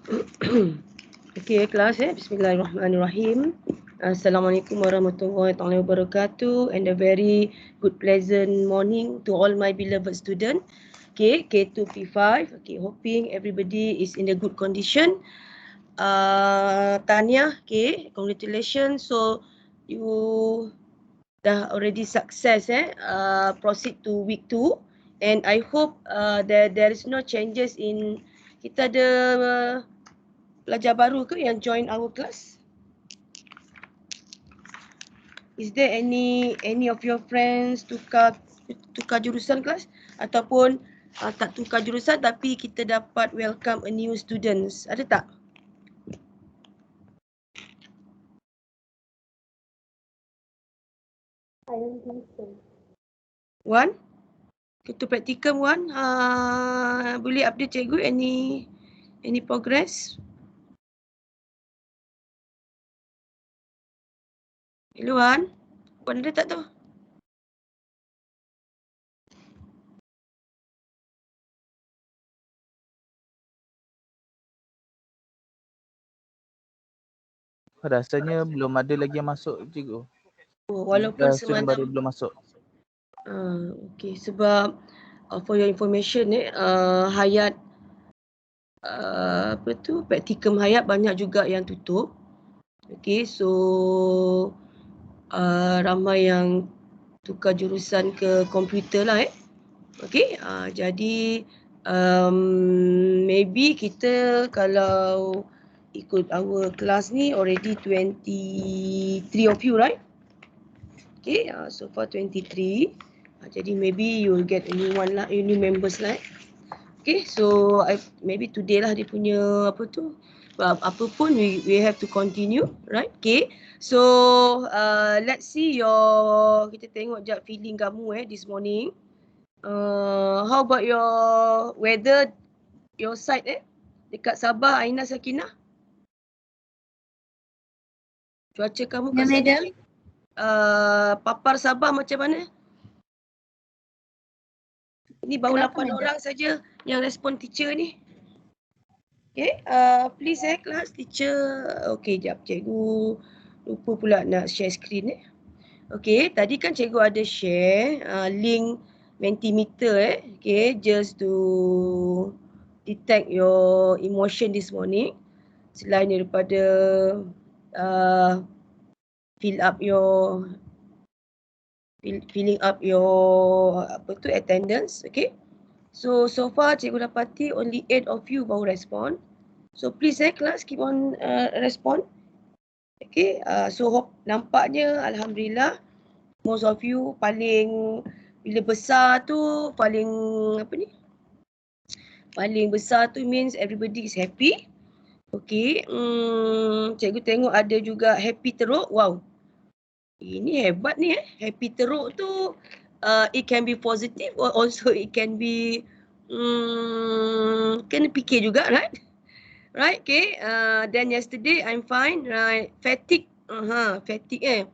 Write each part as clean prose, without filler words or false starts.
Okey, kelas Bismillahirrahmanirrahim. Assalamualaikum warahmatullahi wabarakatuh and a very good pleasant morning to all my beloved student. Okay, K2P5. Okay, hoping everybody is in a good condition. Tanya, okay, congratulations. So you dah already success proceed to week 2 and I hope there is no changes in kita ada pelajar baru ke yang join our class? Is there any of your friends tukar jurusan kelas ataupun tak tukar jurusan tapi kita dapat welcome a new students? Ada tak? Wan? Kita practicum Wan. Boleh update cikgu any progress? Hello Wan? Wan ada tak tu? Rasanya belum ada lagi yang masuk cikgu. Oh, walaupun student baru belum masuk. Okay, sebab for your information Hayat praktikum Hayat banyak juga yang tutup. Okay, so ramai yang tukar jurusan ke komputer lah Okay, jadi maybe kita kalau ikut our class ni already 23 of you, right? Okay, so far 23. Jadi maybe you will get a new one lah, new members lah. Okay, so maybe today lah dia punya apa pun we have to continue, right? Okay, so let's see kita tengok jap feeling kamu this morning. How about your weather, your side dekat Sabah, Aina Sakinah? Cuaca kamu kat sana? Papar Sabah macam mana? Ini baru 8 orang saja yang respon teacher ni. Okay, please kelas teacher. Okay, jap cikgu lupa pula nak share screen Okay, tadi kan cikgu ada share link Mentimeter Okay, just to detect your emotion this morning. Selain daripada filling up your attendance. Okay, so far cikgu dapati only 8 of you baru respond. So please class keep on respond. Okay, so nampaknya alhamdulillah most of you paling bila besar tu paling besar tu means everybody is happy. Okay, cikgu tengok ada juga happy teruk. Wow, ini hebat ni happy teruk tu it can be positive or also it can be kena fikir juga, right? Right, okay. Then yesterday I'm fine, right? Fatigue, fatigue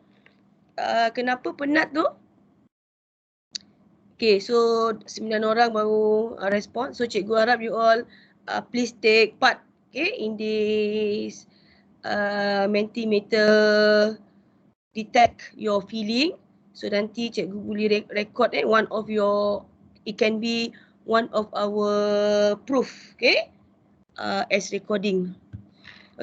kenapa penat tu? Okay, so 9 orang baru respond. So cikgu harap you all please take part, okay, in this Mentimeter detect your feeling. So nanti cikgu boleh record one of your, it can be one of our proof, okay, as recording.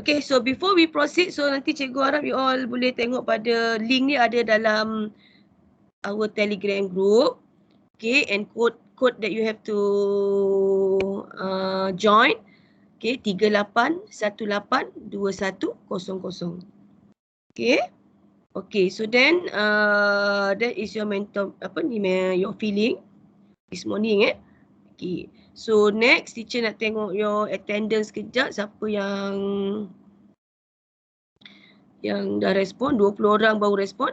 Okay, so before we proceed, so nanti cikgu harap you all boleh tengok pada link ni ada dalam our Telegram group. Okay, and code that you have to join. Okay, 38182100. Okay. Okay, so then that is your mental your feeling this morning Okay, so next teacher nak tengok your attendance kejap. Siapa yang dah respon? 20 orang baru respon.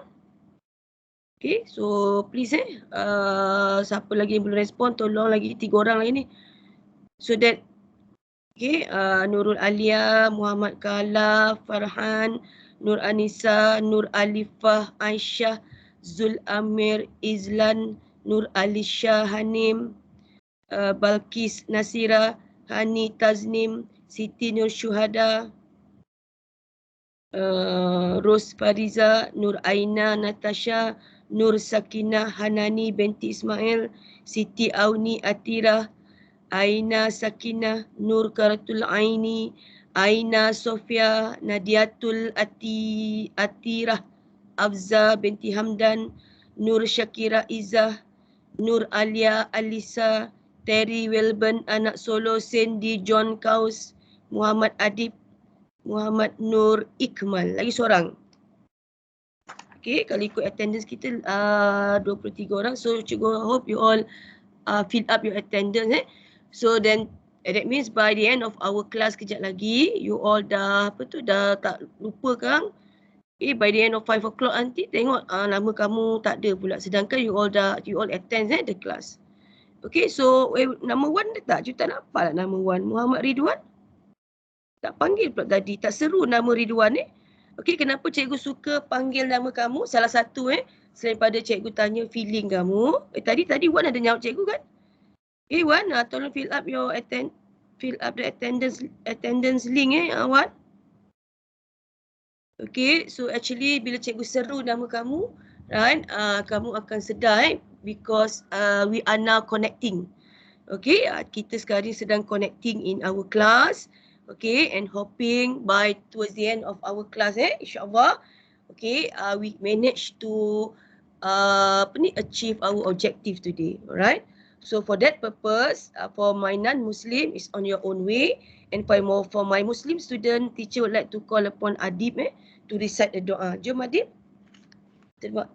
Okay, so please siapa lagi yang belum respon, tolong lagi 3 orang lagi ni. So that, okay, Nurul Alia, Muhammad Kala, Farhan, Nur Anissa, Nur Alifah, Aisyah, Zul Amir, Izlan, Nur Alisha, Hanim, Balkis Nasira, Hani Taznim, Siti Nur Syuhada, Ros Fariza, Nur Aina Natasha, Nur Sakinah Hanani binti Ismail, Siti Auni Atira, Aina Sakinah, Nur Karatul Aini, Aina Sofia, Nadiatul Atirah, Afza binti Hamdan, Nur Syakira Izzah, Nur Alia Alisa, Terry Welburn anak Solo, Sandy John Kaus, Muhammad Adib, Muhammad Nur Ikmal. Lagi seorang. Okay, kalau ikut attendance kita 23 orang. So cikgu hope you all fill up your attendance. So then that means by the end of our class kejap lagi, you all dah dah tak lupa kan? By the end of 5 o'clock nanti tengok nama kamu tak ada pula. Sedangkan you all attend the class. Okay, so nama Wan dah tak? Cikgu tak nampak lah nama Wan. Muhammad Ridwan? Tak panggil pula tadi. Tak seru nama Ridwan Okey, kenapa cikgu suka panggil nama kamu? Salah satu selain pada cikgu tanya feeling kamu. Tadi Wan ada nyaut cikgu kan? Wan, tolong fill up the attendance link Wan. Okey, so actually bila cikgu seru nama kamu, right? Kamu akan sedar because we are now connecting. Okey, kita sekarang sedang connecting in our class. Okay, and hoping by towards the end of our class insyaAllah, okay, we manage to achieve our objective today. Alright, so for that purpose, for my non-Muslim is on your own way, and for my Muslim student, teacher would like to call upon Adib to recite the doa. Jom Adib,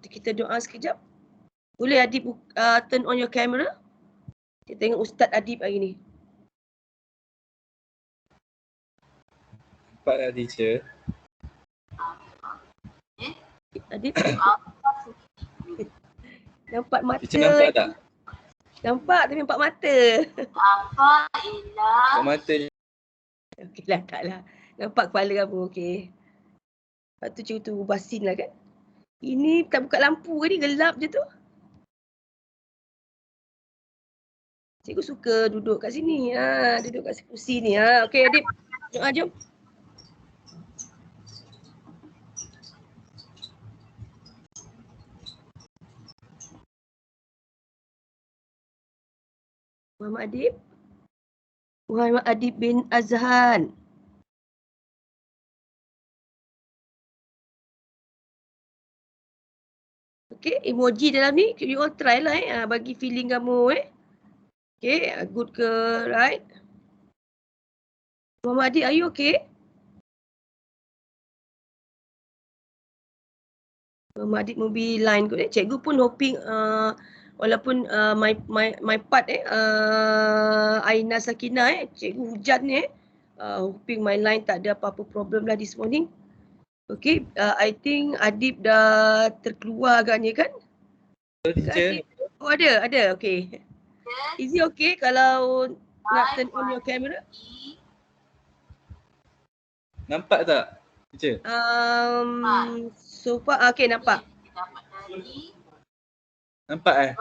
kita doa sekejap. Boleh Adib turn on your camera? Kita tengok Ustaz Adib hari ni. Nampak tak teacher? Adib? Nampak mata. Teacher nampak tak? Nampak tapi nampak mata. Nampak mata je. Okeylah, taklah. Nampak kepala kamu, okey. Lepas tu cikgu tu basin lah kan. Ini tak buka lampu ke ni? Gelap je tu. Cikgu suka duduk kat sini. Duduk kat kursi ni. Okey Adib. Jom. Muhammad Adib bin Azhan. Okay, emoji dalam ni, you all try lah bagi feeling kamu Okay, good ke, right? Muhammad Adib, are you okay? Muhammad Adib movie line kot Cikgu pun hoping walaupun my part Aina Sakinah cikgu hujan ni hoping my line tak ada apa-apa problem lah this morning. Okay, I think Adib dah terkeluar agaknya kan? Teacher. Oh ada, okay. Is it okay kalau nak turn on your camera? Nampak tak teacher? So far, okay nampak. Nampak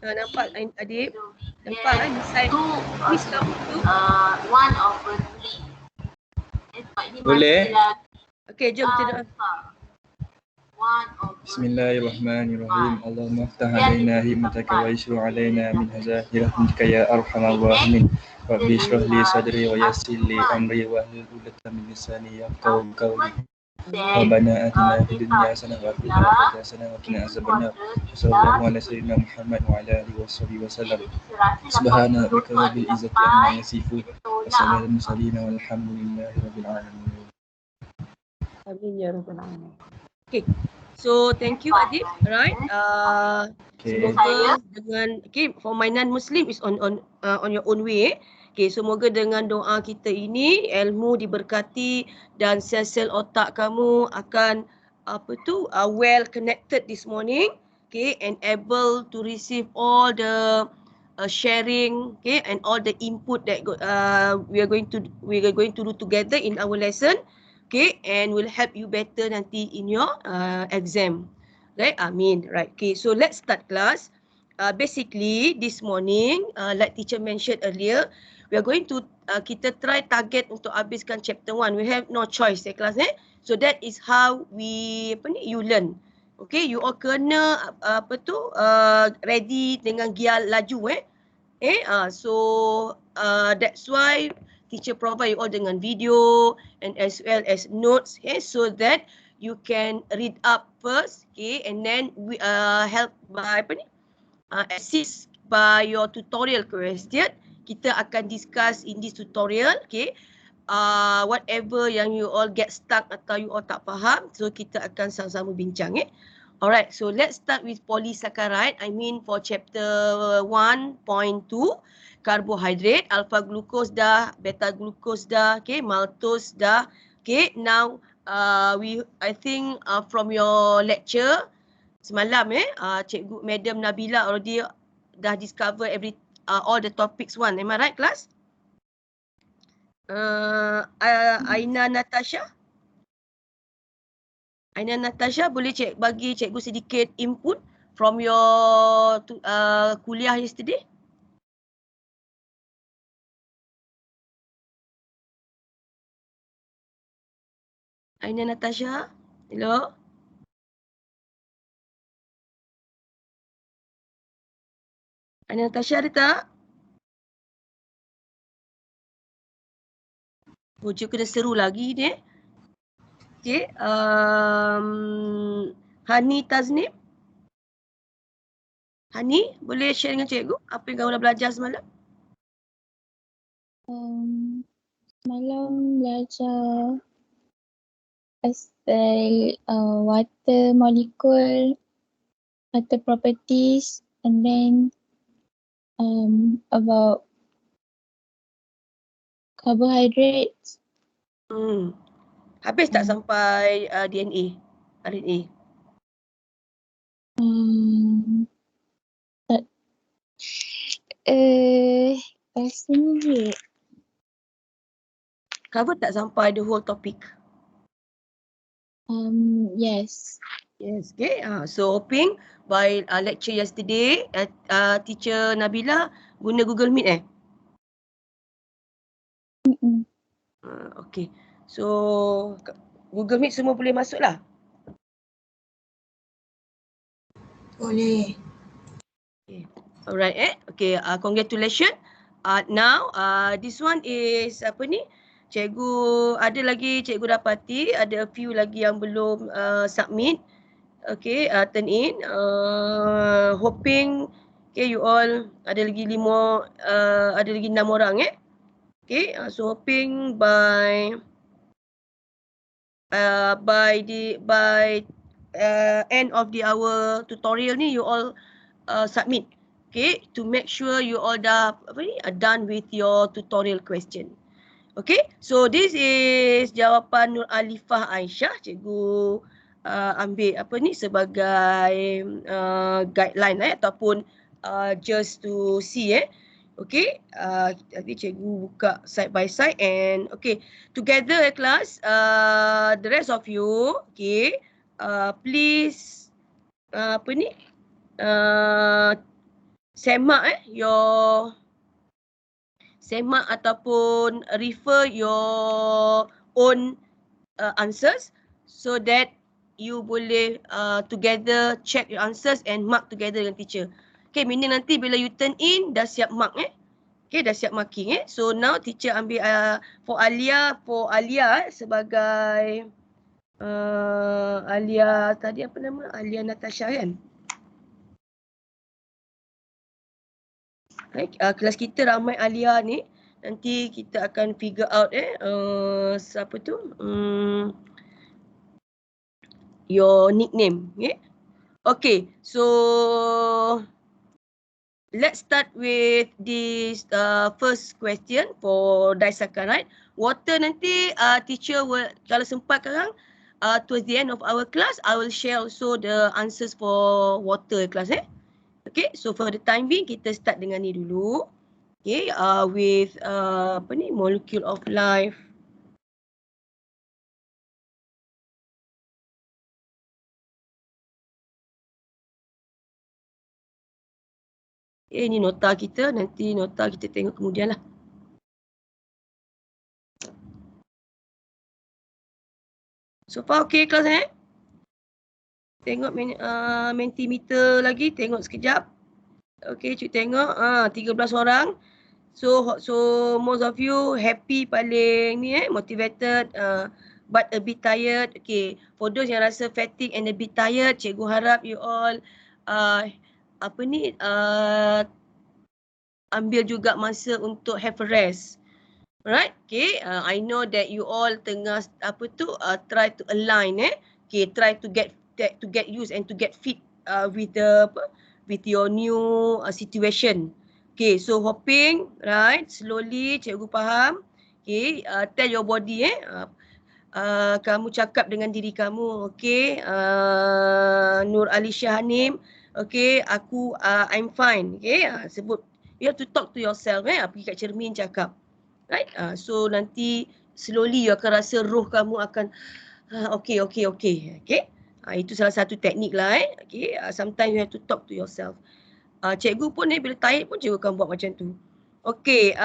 Nampak Adib. Nampak ni side. Ni kamu tu. Boleh? Okay, jom kita doa. Bismillahirrahmanirrahim. Allahumma aftah alaina himmataka wa yusru alaina min hazahir rahmatika ya arhamar rahimin. Rabbi shrah li sadri wa yassir li amri wa hlul 'uqdatam min lisani yafqahu qawli. Rabbana atina fid dunya hasanah wa fil akhirati hasanah wa qina azabannar. Sallallahu ala sayyidina Muhammad wa ala alihi washabihi wasallam. Subhana rabbika rabbil izzati amma yasifun. Wa salamun mursalin walhamdulillahi rabbil alamin. Amin ya rabbal alamin. Okay. So thank you Adib, right? Semoga dengan for my non-Muslim is on your own way. Okay, semoga dengan doa kita ini ilmu diberkati dan sel-sel otak kamu akan well connected this morning. Okay, and able to receive all the sharing, okay, and all the input that we are going to do together in our lesson. Okay, and will help you better nanti in your exam. Right, Amin. Right, okay, so let's start class. Basically, this morning, like teacher mentioned earlier, we are going to kita try target untuk habiskan chapter 1. We have no choice kelas So that is how we you learn. Okay, you all kena ready dengan gear laju so that's why teacher provide you all dengan video and as well as notes so that you can read up first and then we help by assist by your tutorial question. Kita akan discuss in this tutorial whatever yang you all get stuck atau you all tak faham, so kita akan sama-sama bincang Alright, so let's start with polysaccharide. I mean for chapter 1.2, carbohydrate, alpha glucose dah, beta glucose dah, maltose dah. Now I think from your lecture semalam Cikgu Madam Nabila already dah discover all the topics one. Am I right, class? Aina Natasha? Aina Natasha, boleh bagi cikgu sedikit input from your kuliah yesterday? Aina Natasha, hello? Aina Natasha ada tak? Bojo kena seru lagi ni. Hani Taznib. Hani, boleh share dengan cikgu apa yang kamu dah belajar semalam? Semalam belajar pasal water molecule, water properties, and then about carbohydrates. Habis tak sampai DNA, RNA? Tak. Rasanya je. Cover tak sampai the whole topic? Yes. Yes, okay. So hoping by lecture yesterday, teacher Nabila guna Google Meet Okay. So Google Meet semua boleh masuk lah? Boleh. Okay. Alright Okay, congratulations. Now this one is cikgu ada lagi cikgu dapati ada a few lagi yang belum submit. Okay, turn in. Hoping you all ada lagi 6 orang Okay, so hoping by end of our tutorial ni you all submit to make sure you all dah done with your tutorial question. Okay, so this is jawapan Nur Alifah Aisyah. Cikgu ambil sebagai guideline ataupun just to see Okay, nanti cikgu buka side by side and okay, together class, the rest of you, please semak ataupun refer your own answers so that you boleh together check your answers and mark together dengan teacher. Okay, meaning nanti bila you turn in dah siap mark Okay, dah siap marking So now teacher ambil for Alia sebagai Alia tadi apa nama? Alia Natasha kan? Kelas kita ramai Alia ni. Nanti kita akan figure out siapa tu? Your nickname. Okay, so let's start with this first question for disaccharide. Water nanti teacher will, kalau sempat sekarang, towards the end of our class, I will share also the answers for water class Okay, so for the time being kita start dengan ni dulu. Okay, with molecule of life. Ini nota kita, nanti nota kita tengok kemudian lah. So far okay kelas Tengok mentimeter lagi, tengok sekejap. Okay, cik tengok. 13 orang. So most of you happy paling ni motivated but a bit tired. Okay, for those yang rasa fatigue and a bit tired, cikgu harap you all ambil juga masa untuk have a rest. Alright, okay. I know that you all tengah try to align Okay, try to get used and to get fit with your new situation. Okay, so hopping, right? Slowly, cikgu faham. Okay, tell your body kamu cakap dengan diri kamu, okay? Nur Alisha Hanim, okay? I'm fine, okay? Sebut, you have to talk to yourself, pergi kat cermin cakap. Right? So nanti slowly you akan rasa roh kamu akan okay. Itu salah satu teknik lah Okay. Sometimes you have to talk to yourself. Cikgu pun bila tired pun cikgu akan buat macam tu. Okay,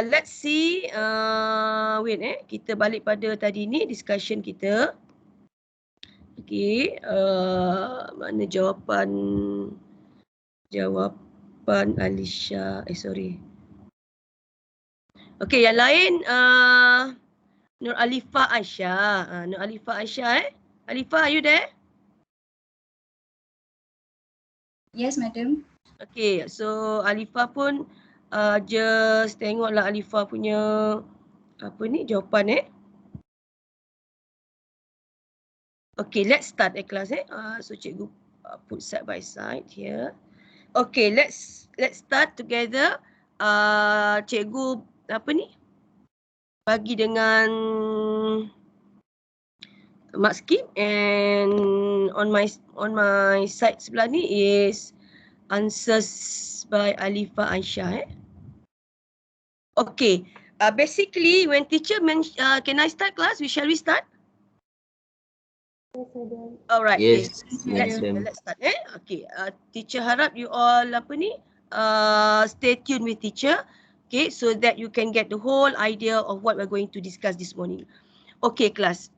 let's see. Wait kita balik pada tadi ni discussion kita. Okay, mana jawapan Alisha? Sorry. Okay, yang lain Nur Alifah Aisyah. Nur Alifah Aisyah Alifah, are you there? Yes, madam. Okay, so Alifah pun just tengoklah Alifah punya jawapan Okay, let's start kelas So cikgu put side by side here. Okay, let's start together. Cikgu bagi dengan mark scheme and on my side sebelah ni is answers by Alifah Aisyah Okay, basically when teacher can I start class? Shall we start? Yes, madam. Alright, Yes, okay. Let's start Okay, teacher harap you all stay tuned with teacher. Okay, so that you can get the whole idea of what we're going to discuss this morning. Okay, class.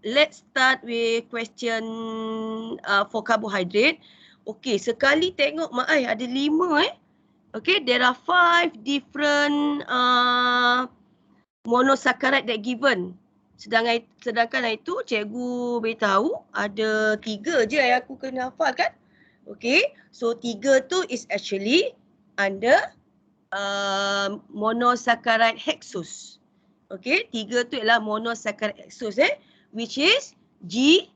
Let's start with question for carbohydrate. Okay, sekali tengok Mak Ai ada 5 Okay, there are 5 different monosaccharide that given. Sedangkan itu cikgu beritahu ada 3 je yang aku kena hafal kan. Okay, so 3 tu is actually under monosaccharide hexose. Okay, 3 tu ialah monosaccharide hexose which is G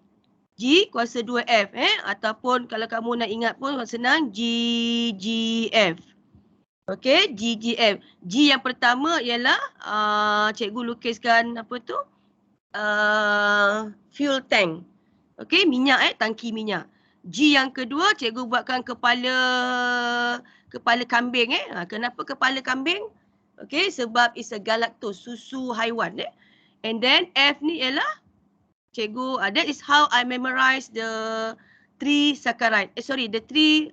kuasa 2F ataupun kalau kamu nak ingat pun senang GGF. Okay, GGF. G yang pertama ialah cikgu lukiskan fuel tank. Okay, minyak tangki minyak. G yang kedua cikgu buatkan kepala kambing Kenapa kepala kambing? Okay, sebab is a galactose, susu haiwan And then F ni ialah cikgu that is how I memorize the 3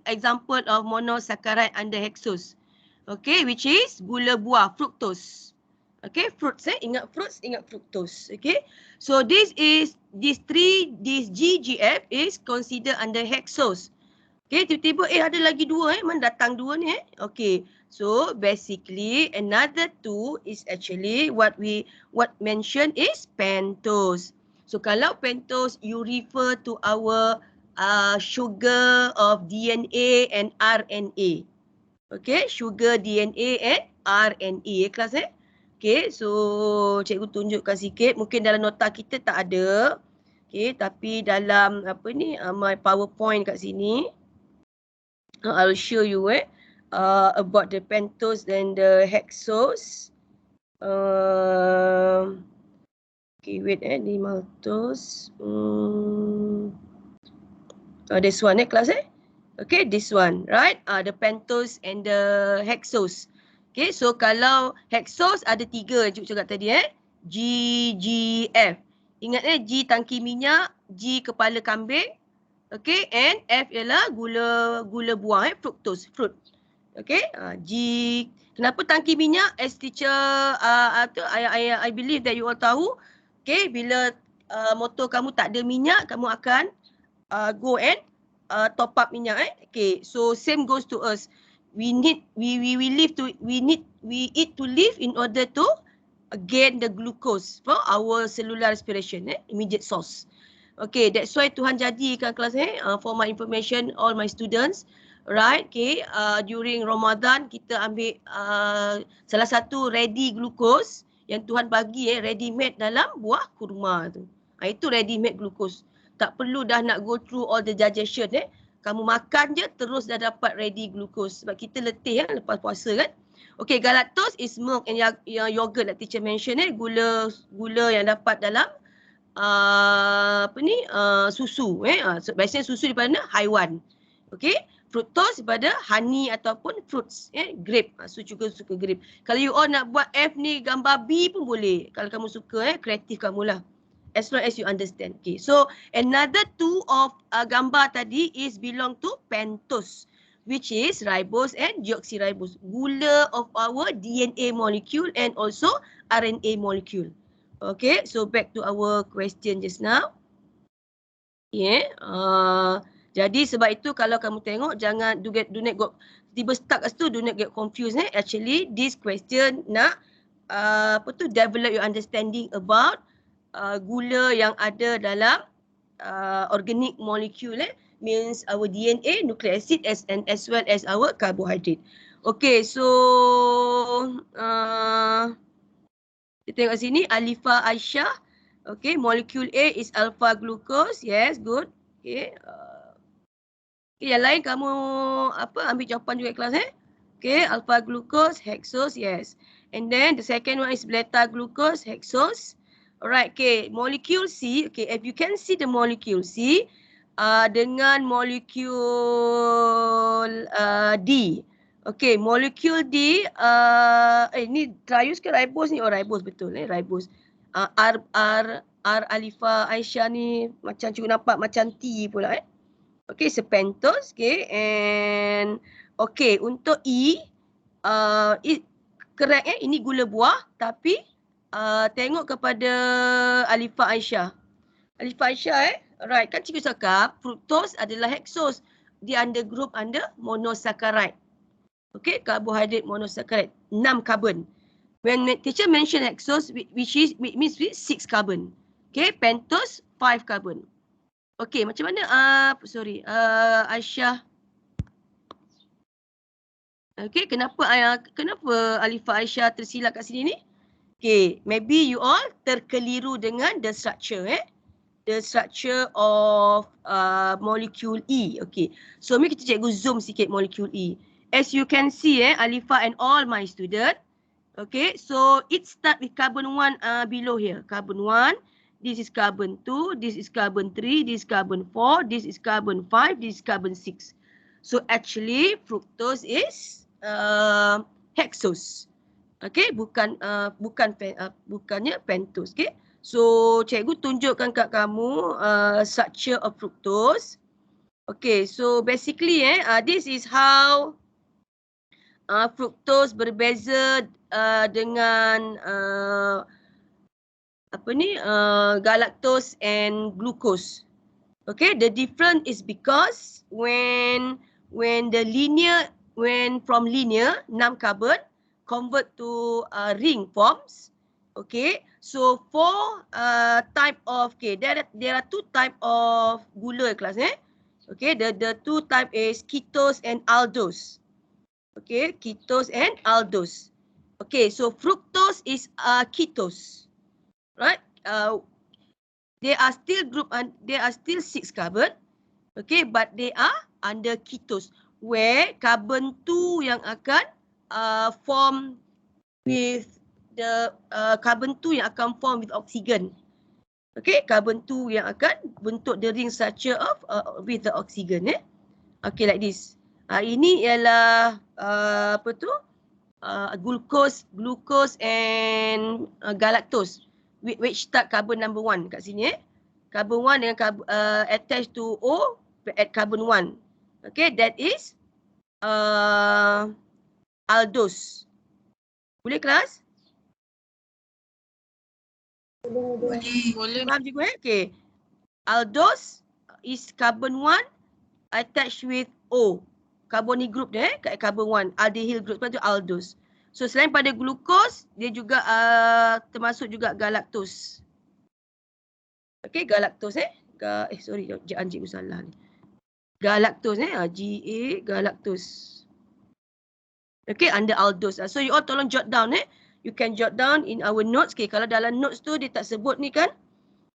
example of monosaccharide under hexose. Okay, which is gula buah, fructose. Okay, fruits ingat fruits, ingat fructose. Okay, so this GGF is considered under hexose. Okay, tiba-tiba ada lagi 2 mana datang 2 ni Okay, so basically another 2 is actually what mentioned is pentose. So kalau pentose you refer to our sugar of DNA and RNA. Okay, sugar DNA and RNA kelas Okay, so cikgu tunjukkan sikit. Mungkin dalam nota kita tak ada. Okay, tapi dalam my PowerPoint kat sini. I'll show you about the pentose and the hexose. Okay, wait the maltose. This one class Okay, this one, right? The pentose and the hexose. Okay, so kalau hexose ada 3 cakap tadi GGF. Ingat G tangki minyak, G kepala kambing. Okay, and F ialah gula buah fructose, fruit. Okay, G. Kenapa tangki minyak? As teacher I believe that you all tahu. Okay, bila motor kamu tak ada minyak, kamu akan go and top up minyak. Okay, so same goes to us. We eat to live in order to gain the glucose for our cellular respiration, immediate source. Okay, that's why Tuhan jadikan kelas for my information, all my students, right? Okay, during Ramadan kita ambil salah satu ready glucose yang Tuhan bagi ready made dalam buah kurma tu. Itu ready made glucose. Tak perlu dah nak go through all the digestion. Kamu makan je terus dah dapat ready glucose. Sebab kita letih lepas puasa kan. Okay, galactose is milk and yogurt that teacher mention. Gula yang dapat dalam susu. So, biasanya susu daripada haiwan. Okay, fructose daripada honey ataupun fruits. Grape. So juga suka grape. Kalau you all nak buat F ni gambar B pun boleh. Kalau kamu suka, kreatif kamulah. As long as you understand. Okay, so another two of gambar tadi is belong to pentose, which is ribose and deoxyribose, gula of our DNA molecule and also RNA molecule. Okay, so back to our question just now. Yeah, jadi sebab itu kalau kamu tengok jangan do not go tiba stuck kat situ, do not get confused. Actually this question nak develop your understanding about gula yang ada dalam organic molecule, means our DNA, nucleic acid as well as our carbohydrate. Okay, so kita tengok sini Alifa Aisyah. Okay, molecule A is alpha glucose. Yes, good. Okay, okay, yang lain kamu ambil jawapan juga kelas Okay, alpha glucose, hexose, yes. And then the second one is beta glucose, hexose. Alright, okay, molecule C, okay, if you can see the molecule C dengan molecule D. Okay, molecule D, ni triose ke ribose ni? Oh, ribose betul, ribose. R Alifa Aisyah ni macam cukup nampak macam T pula. Okay, so pentose, okay, and okay, untuk E, correct ini gula buah tapi tengok kepada Alifa Aisyah. Alifa Aisyah alright, kan cikgu cakap fructose adalah hexose. Dia under group under monosaccharide. Okay, carbohydrate monosaccharide, 6 carbon. When teacher mention hexose, which means 6 carbon. Okay, pentose 5 carbon. Okay, macam mana Aisyah? Okay, kenapa Alifa Aisyah tersilap kat sini ni? Okay, maybe you all terkeliru dengan the structure, the structure of molecule E. Okay, so mari kita cikgu zoom sikit molecule E. As you can see, Alifa and all my student. Okay, so it start with carbon 1 below here. Carbon 1, this is carbon 2, this is carbon 3, this is carbon 4, this is carbon 5, this is carbon 6. So actually fructose is hexose. Okay, bukannya pentose. Okay, so cikgu tunjukkan kat kamu structure of fructose. Okay, so basically this is how fructose berbeza dengan galactose and glucose. Okay, the difference is because when from linear 6 carbon convert to ring forms. Okay, so for type of, okay, there are 2 type of gula class. Okay, the 2 type is ketose and aldose. Okay, ketose and aldose. Okay, so fructose is ketose, right? They are still group and they are still 6 carbon. Okay, but they are under ketose, where carbon 2 yang akan form with the carbon 2 yang akan form with oxygen. Okay, carbon 2 yang akan bentuk the ring structure of with the oxygen. Okay, like this. Ini ialah glucose and galactose, which start carbon number 1 kat sini. Carbon 1 dengan attached to O at carbon 1. Okay, that is aldose. Boleh kelas? Boleh. Faham cikgu Okay. Aldose is carbon 1 attached with O. Carbonyl group dia kat carbon 1. Aldehyl group. Sebab tu aldose. So selain pada glukos, dia juga termasuk juga galactose. Okay, galactose sorry, cikgu salah ni. Galactose Ga, galactose. Okay, under aldose. So you all tolong jot down You can jot down in our notes. Okay, kalau dalam notes tu dia tak sebut ni kan.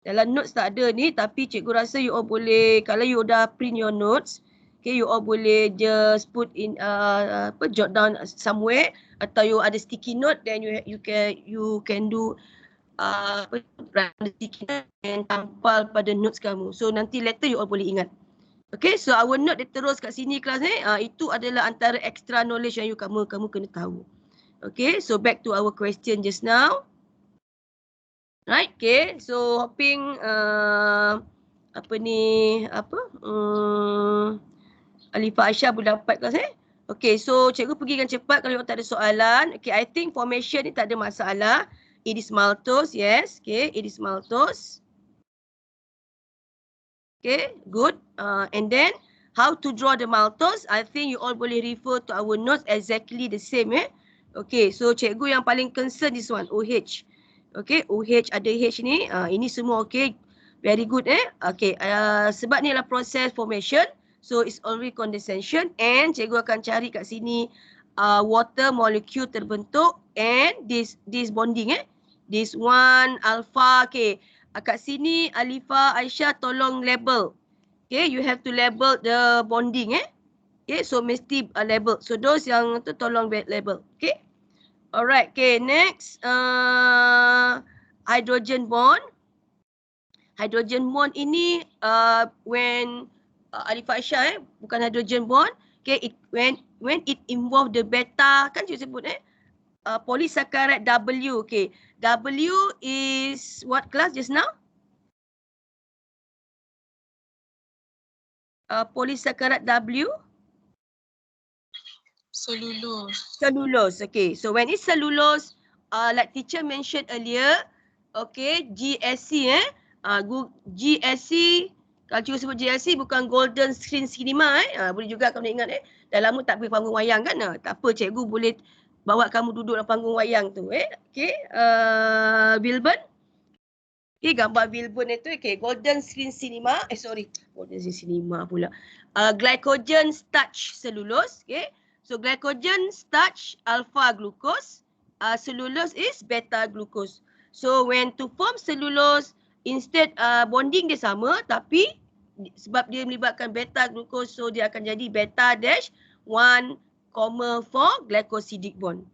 Dalam notes tak ada ni, tapi cikgu rasa you all boleh, kalau you dah print your notes, okay, you all boleh just put in jot down somewhere, atau you ada sticky note, then you can do sticky note and tampal pada notes kamu. So nanti later you all boleh ingat. Okay, so our note dia terus kat sini kelas ni. Itu adalah antara extra knowledge yang kamu kena tahu. Okay, so back to our question just now. Right, okay. So hopping Alifah Aisyah boleh dapat kelas Okay, so cikgu pergi dengan cepat kalau tak ada soalan. Okay, I think formation ni tak ada masalah. It is maltose, yes. Okay, it is maltose. Okay, good. And then how to draw the maltose? I think you all boleh refer to our notes exactly the same Okay, so cikgu yang paling concern this one, OH. Okay, OH ada H ni. Ini semua okay. Very good Okay, sebab ni adalah proses formation. So it's already condensation. And cikgu akan cari kat sini water molecule terbentuk. And this bonding This one alpha. Okay, kat sini Alifah Aisyah tolong label. Okay, you have to label the bonding Okay, so mesti label. So those yang tu tolong label. Okay. Alright, okay, next hydrogen bond. Hydrogen bond ini when Alifah Aisyah bukan hydrogen bond. Okay, when it involve the beta, kan cikgu sebut polysaccharide W. Okay, W is what class just now? Polysaccharide W. Cellulose. Okay, so when it's cellulose, like teacher mentioned earlier, okay, GSC GSC, kalau cikgu sebut GSC bukan golden screen cinema boleh juga kamu ingat dah lama tak pergi panggung wayang kan. Tak apa, cikgu boleh bawa kamu duduk dalam panggung wayang tu Okay, Wilburn. Okay, gambar Wilburn itu okay, golden screen cinema, golden screen cinema pula. Glycogen starch cellulose, okay. So glycogen starch alpha glucose, cellulose is beta glucose. So when to form cellulose, instead bonding dia sama, tapi sebab dia melibatkan beta glucose, so dia akan jadi beta dash 1, 4 glycosidic bond.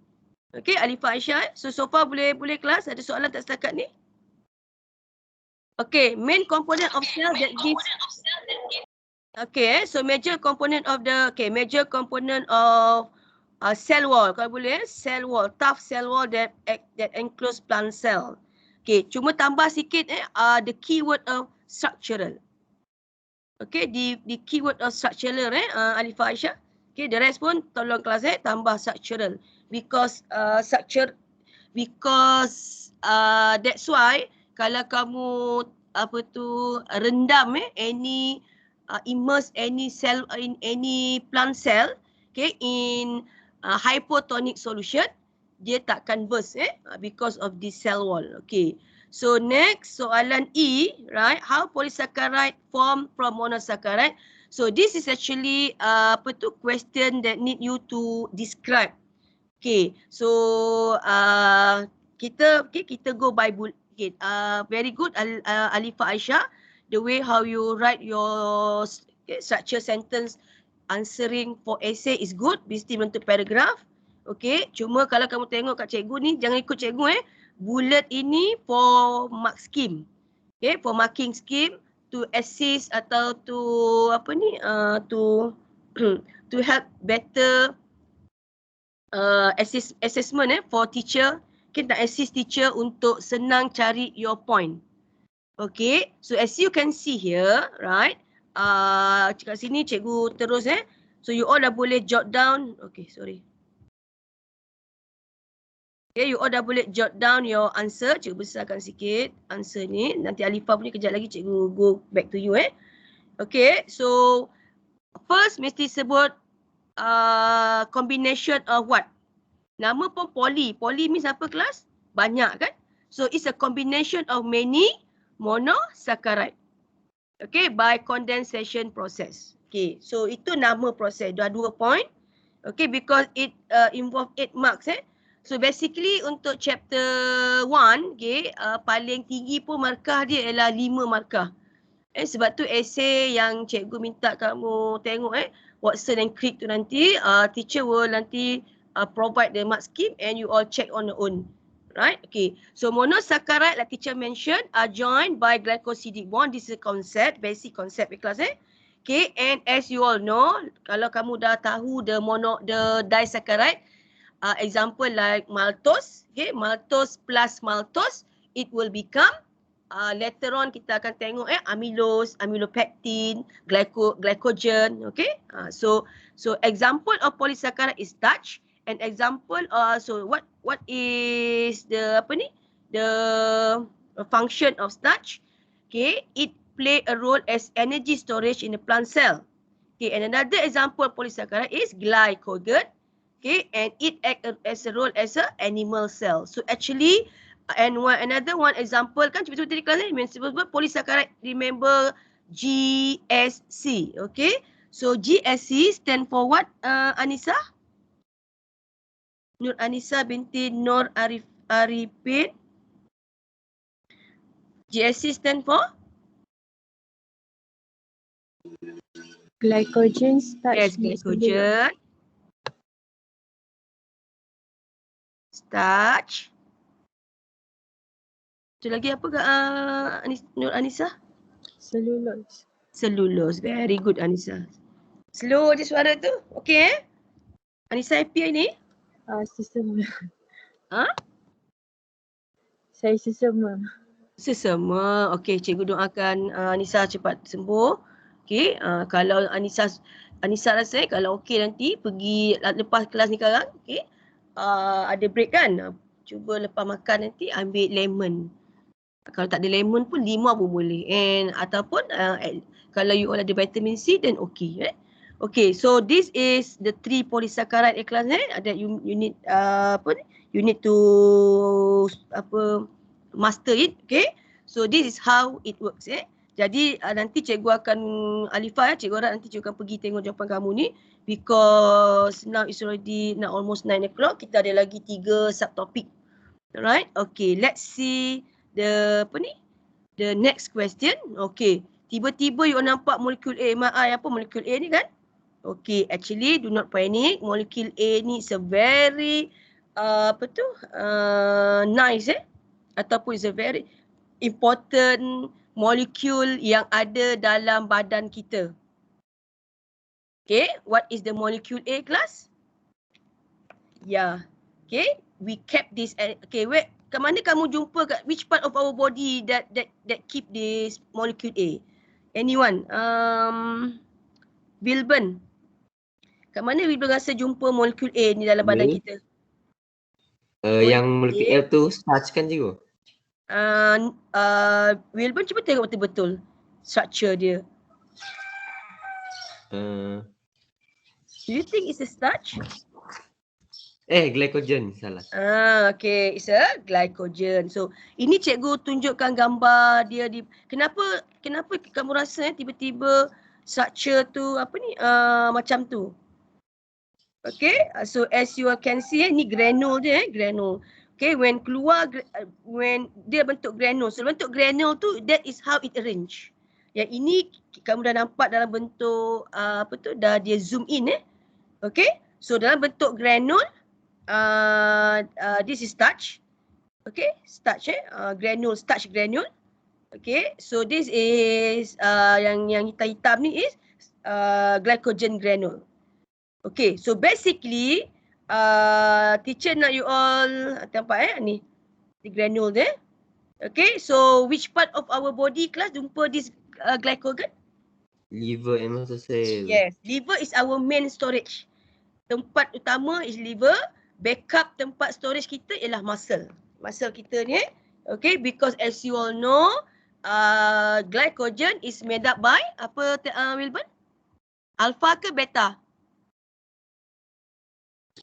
Okay, Alifah Aisyah. So far boleh kelas? Ada soalan tak setakat ni? Okay, main component of cell that gives. Okay, so major component of cell wall. Kalau boleh, cell wall, tough cell wall that enclose plant cell. Okay, cuma tambah sikit the keyword of structural. Okay, the keyword of structural Alifah Aisyah. Okay, the rest pun tolong kelas tambah structural because that's why kalau kamu rendam immerse any cell in any plant cell, okay, in hypotonic solution, dia takkan burst because of this cell wall. Okay, so next soalan E, right? How polysaccharide form from monosaccharide? So this is actually question that need you to describe. Okay, so kita go by bullet. Okay, very good Alifah Aisyah. The way how you write your structure sentence answering for essay is good. Mesti bentuk paragraph. Okay, cuma kalau kamu tengok kat cikgu ni, jangan ikut cikgu bullet ini for mark scheme. Okay, for marking scheme to assist atau to to help better assessment for teacher. Kita assist teacher untuk senang cari your point. Okay, so as you can see here, right? Kat sini cikgu terus So you all dah boleh jot down. Okay, sorry. Okay, you all dah boleh jot down your answer. Cikgu besarkan sikit answer ni. Nanti Alifah punya kejap lagi cikgu go back to you Okay, so first mesti sebut combination of what? Nama pun poly. Poly means apa kelas? Banyak kan? So it's a combination of many monosaccharide. Okay, by condensation process. Okay, so itu nama proses. Dah 2 point. Okay, because it involve 8 marks So basically untuk chapter 1, okay, paling tinggi pun markah dia ialah 5 markah. Sebab tu essay yang cikgu minta kamu tengok Watson and Crick tu nanti, teacher will nanti provide the mark scheme and you all check on your own. Right? Okay. So monosaccharide like teacher mentioned are joined by glycosidic bond. This is a concept, basic concept in class Okay, and as you all know, kalau kamu dah tahu the disaccharide, example like maltose, okay, maltose plus maltose, it will become later on kita akan tengok amylose, amylopectin, glycogen, okay. So example of polysaccharide is starch, and example so what is the the function of starch? Okay, it play a role as energy storage in the plant cell. Okay, and another example of polysaccharide is glycogen. Okay, and it act as a role as a animal cell. So actually, and another one example kan cuba-cuba tadi kelas ni sebut polysaccharide, remember GSC. Okay, so GSC stand for what, Anissa? Nur Anissa binti Nur Arifin. GSC stand for? Glycogen, starch. Yes, glycogen. Starch. Itu lagi apa Nur Anissa? Cellulose. Cellulose. Very good Anissa. Slow je suara tu. Okay Anissa happy hari ni? Sesama. Ha? Saya sesama. Sesama. Okay, cikgu doakan Anissa cepat sembuh. Okay, kalau Anissa rasa kalau okay nanti pergi lepas kelas ni sekarang, okay, ada break kan, cuba lepas makan nanti ambil lemon. Kalau tak ada lemon pun 5 pun boleh. And ataupun kalau you all ada vitamin C then okay. Okay, so this is the 3 polysaccharide kelas that you need you need to master it. Okay, so this is how it works. Jadi nanti cikgu akan Alifah cikgu harap nanti cikgu akan pergi tengok jawapan kamu ni, because now it's already almost 9 o'clock. Kita ada lagi 3 subtopic. Alright, okay, let's see the next question. Okay, tiba-tiba you nampak molekul A. Apa molekul A ni kan? Okay, actually do not panic. Molekul A ni is a very nice ataupun is a very important molecule yang ada dalam badan kita. Okay, what is the molecule A class? Yeah, okay, we kept this. Okay, wait, kat mana kamu jumpa, kat which part of our body that keep this molecule A? Anyone? Wilburn. Kat mana Wilburn rasa jumpa molekul A ni dalam badan kita? Yang molekul A tu starch kan cikgu? Wilburn cuba tengok betul-betul structure dia. Do you think it's a starch? Glycogen, salah. Okay, it's a glycogen. So, ini cikgu tunjukkan gambar dia di kenapa kamu rasa tiba-tiba structure tu macam tu. Okay, so as you can see ni granule dia granule. Okay, when when dia bentuk granule. So bentuk granule tu, that is how it arrange. Yang ini kamu dah nampak dalam bentuk dah dia zoom in Okay, so dalam bentuk granule, this is starch. Okay, starch granule, starch granule. Okay, so this is yang hitam-hitam ni is glycogen granule. Okay, so basically teacher nak you all nampak ni the granule dia. Okay, so which part of our body class jumpa this glycogen? Liver and muscle cell. Yes, liver is our main storage. Tempat utama is liver. backup tempat storage kita ialah muscle. Muscle kita ni, okay, because as you all know, glycogen is made up by apa Wilburn? Alpha ke beta?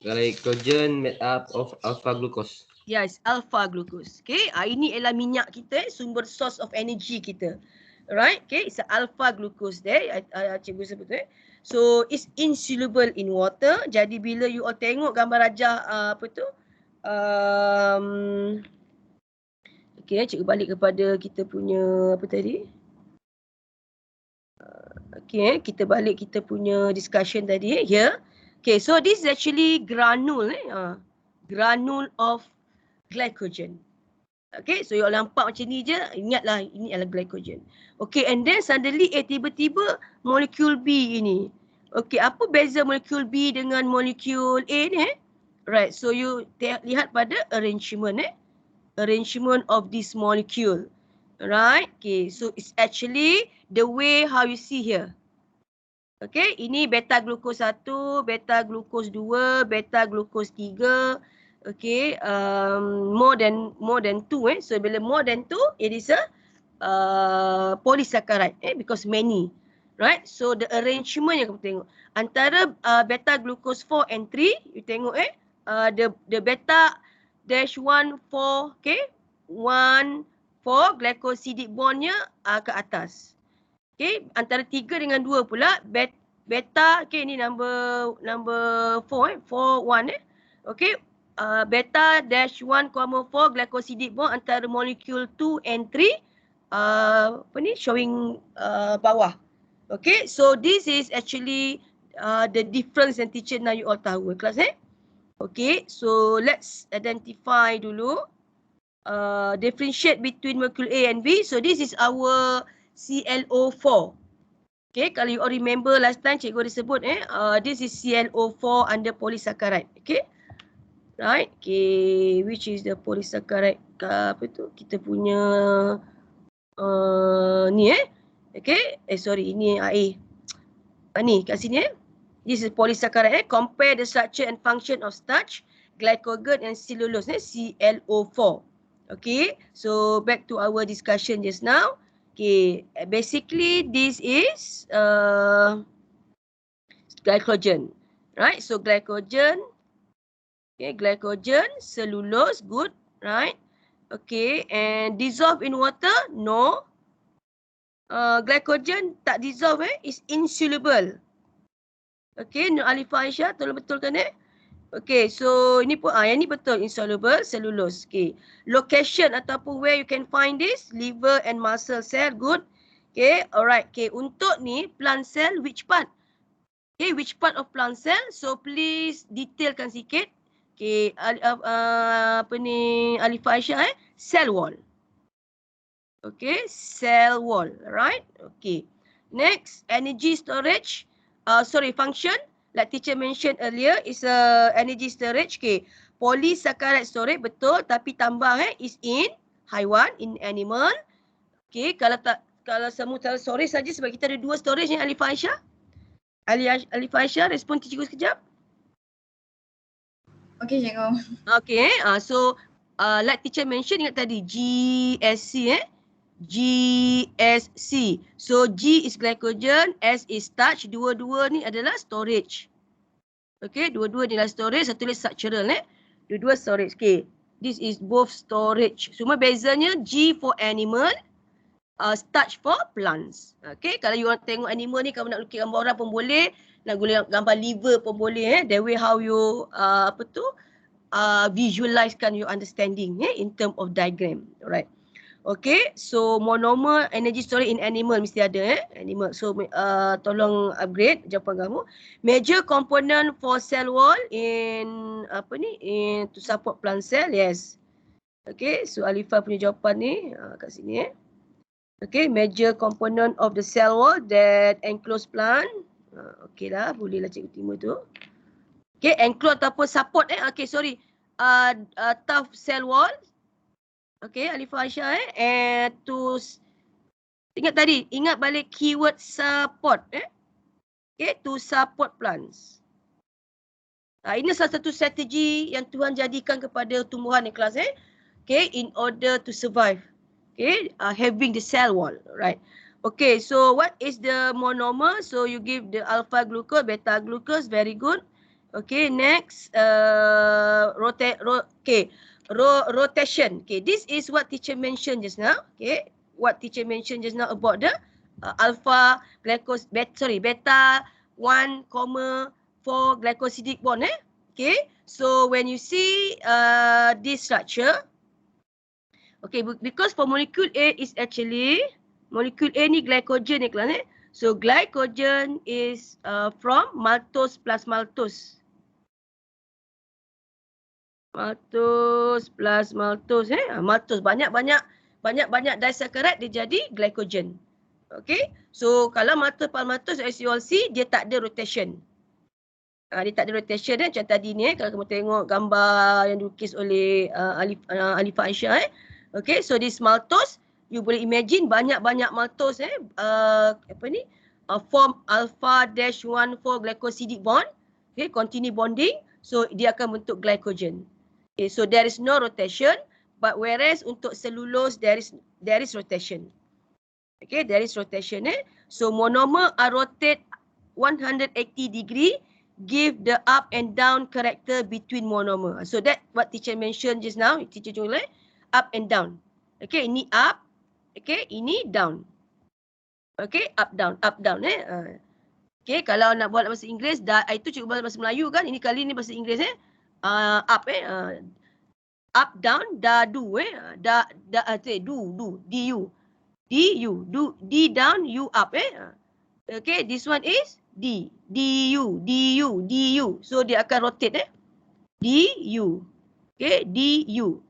Glycogen made up of alpha glucose. Yes, alpha glucose. Okay, ini ialah minyak kita, sumber source of energy kita. Right, okay, it's a alpha glucose there. Cikgu sebut tu. So, it's insoluble in water. Jadi, bila you all tengok gambar rajah apa tu? Okay, cikgu balik kepada kita punya apa tadi? Okay, kita balik kita punya discussion tadi here. Okay, so this is actually granule, granule of glycogen. Okay, so you all nampak macam ni je, ingatlah ini adalah glycogen. Okay, and then suddenly tiba-tiba molekul B ini. Okay, apa beza molekul B dengan molekul A ni? Right, so you lihat pada arrangement arrangement of this molecule. Right, okay, so it's actually the way how you see here. Okay, ini beta glukos 1, beta glukos 2, beta glukos 3. Okay, more than 2 So bila more than 2, it is a polysaccharide because many. Right? So the arrangement yang kamu tengok antara beta glukos 4 and 3, you tengok the beta dash 1 4, okay? 1 4 glycosidic bondnya ke atas. Okay, antara 3 dengan 2 pula beta, okay, ni number 4 4 1 Okay. Beta dash 1, 4 glycosidic bond antara molekul 2 and 3 apa ni showing bawah. Okay, so this is actually the difference yang teacher nak you all tahu kelas Okay, so let's identify dulu differentiate between molecule A and B. So this is our ClO4. Okay, kalau you all remember last time cikgu ada sebut this is ClO4 under polysaccharide. Okay. Right, okay, which is the polysaccharide apa tu? Kita punya ni okay, sorry, ini A. Ni kat sini This is polysaccharide compare the structure and function of starch, glycogen and cellulose ClO4. Okay, so back to our discussion just now. Okay, basically this is glycogen. Right, so glycogen. Okay, glycogen, cellulose, good, right? Okay, and dissolve in water? No. Glycogen tak dissolve is insoluble. Okay, Nur Alifah Aisyah, tolong betulkan Okay, so ini pun yang ni betul, insoluble cellulose. Okay, location ataupun where you can find this, liver and muscle cell, good. Okay, alright. Okay, untuk ni plant cell, which part? Okay, which part of plant cell? So please detailkan sikit. Okay, apa ni Alifah Aisyah cell wall. Okay, cell wall, right? Okay. Next, energy storage. Function. Like teacher mentioned earlier, is a energy storage. Okay, polysaccharide storage betul, tapi tambah is in haiwan, in animal. Okay, kalau semua storage saja sebab kita ada 2 storage ni Alifah Aisyah. Alifah Aisyah, respon cikgu sekejap. Okay, cikgu. Okay, so like teacher mention ingat tadi GSC GSC. So G is glycogen, S is starch. Dua-dua ni adalah storage. Okay, dua-dua ni adalah storage. Satu lagi structural Dua-dua storage. Okay, this is both storage. Cuma bezanya G for animal, starch for plants. Okay, kalau you want tengok animal ni, kamu nak lukis gambar orang pun boleh. Nak guna gambar liver pun boleh. The way how you visualizekan your understanding in term of diagram. Alright. Okay, so monomer energy storage in animal mesti ada animal. So tolong upgrade jawapan kamu. Major component for cell wall in in to support plant cell, yes. Okay, so Alifah punya jawapan ni kat sini Okay, major component of the cell wall that enclose plant. Okay lah, bolehlah cikgu terima tu. Okay, enclose ataupun support okay, sorry. Tough cell wall. Okay, Alifah Aisyah and to ingat balik keyword support Okay, to support plants. Ini salah satu strategi yang Tuhan jadikan kepada tumbuhan kelas Okay, in order to survive. Okay, having the cell wall, right? Okay, so what is the monomer? So you give the alpha glucose, beta glucose, very good. Okay, next, rotation. Okay, this is what teacher mentioned just now. Okay, what teacher mentioned just now about the alpha glucose, beta 1, 4 glycosidic bond. Okay, so when you see this structure, okay, because for molecule A is actually molecule A ni glycogen ni kelas So glycogen is from maltose plus maltose. Maltose plus maltose maltose banyak disaccharide dia jadi glycogen. Okay, so kalau maltose plus maltose as you all see dia tak ada rotation. Dia tak ada rotation macam tadi ni kalau kamu tengok gambar yang dilukis oleh Alifah Aisyah Okay, so this maltose you boleh imagine banyak maltose form alpha-14 glycosidic bond. Okay, continue bonding. So dia akan bentuk glycogen. Okay, so there is no rotation, but whereas untuk cellulose there is rotation. Okay, there is rotation. So monomer are rotate 180 degree, give the up and down character between monomer. So that what teacher mentioned just now. Teacher jumlah up and down. Okay, ini up. Okay, ini down. Okay, up down. Okay, kalau nak buat bahasa Inggeris, itu cikgu bahasa Melayu kan. Ini kali ni bahasa Inggeris up up down do D down U up Okay, this one is D du. So dia akan rotate du. Okay, du.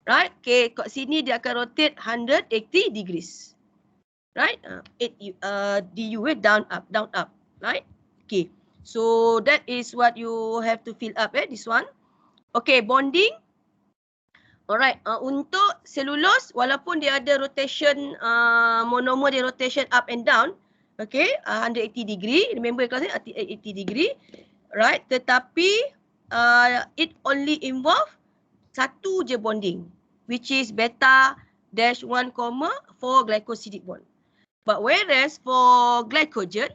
Right? Okay, kat sini dia akan rotate 180 degrees. Right? du down up. Right? Okay. So that is what you have to fill up this one. Okay, bonding. Alright, untuk cellulose walaupun dia ada rotation monomer dia rotation up and down. Okay, 180 degree. Remember kelas ni 180 degree. Right, tetapi it only involve satu je bonding, which is beta-1, 4 glycosidic bond. But whereas for glycogen,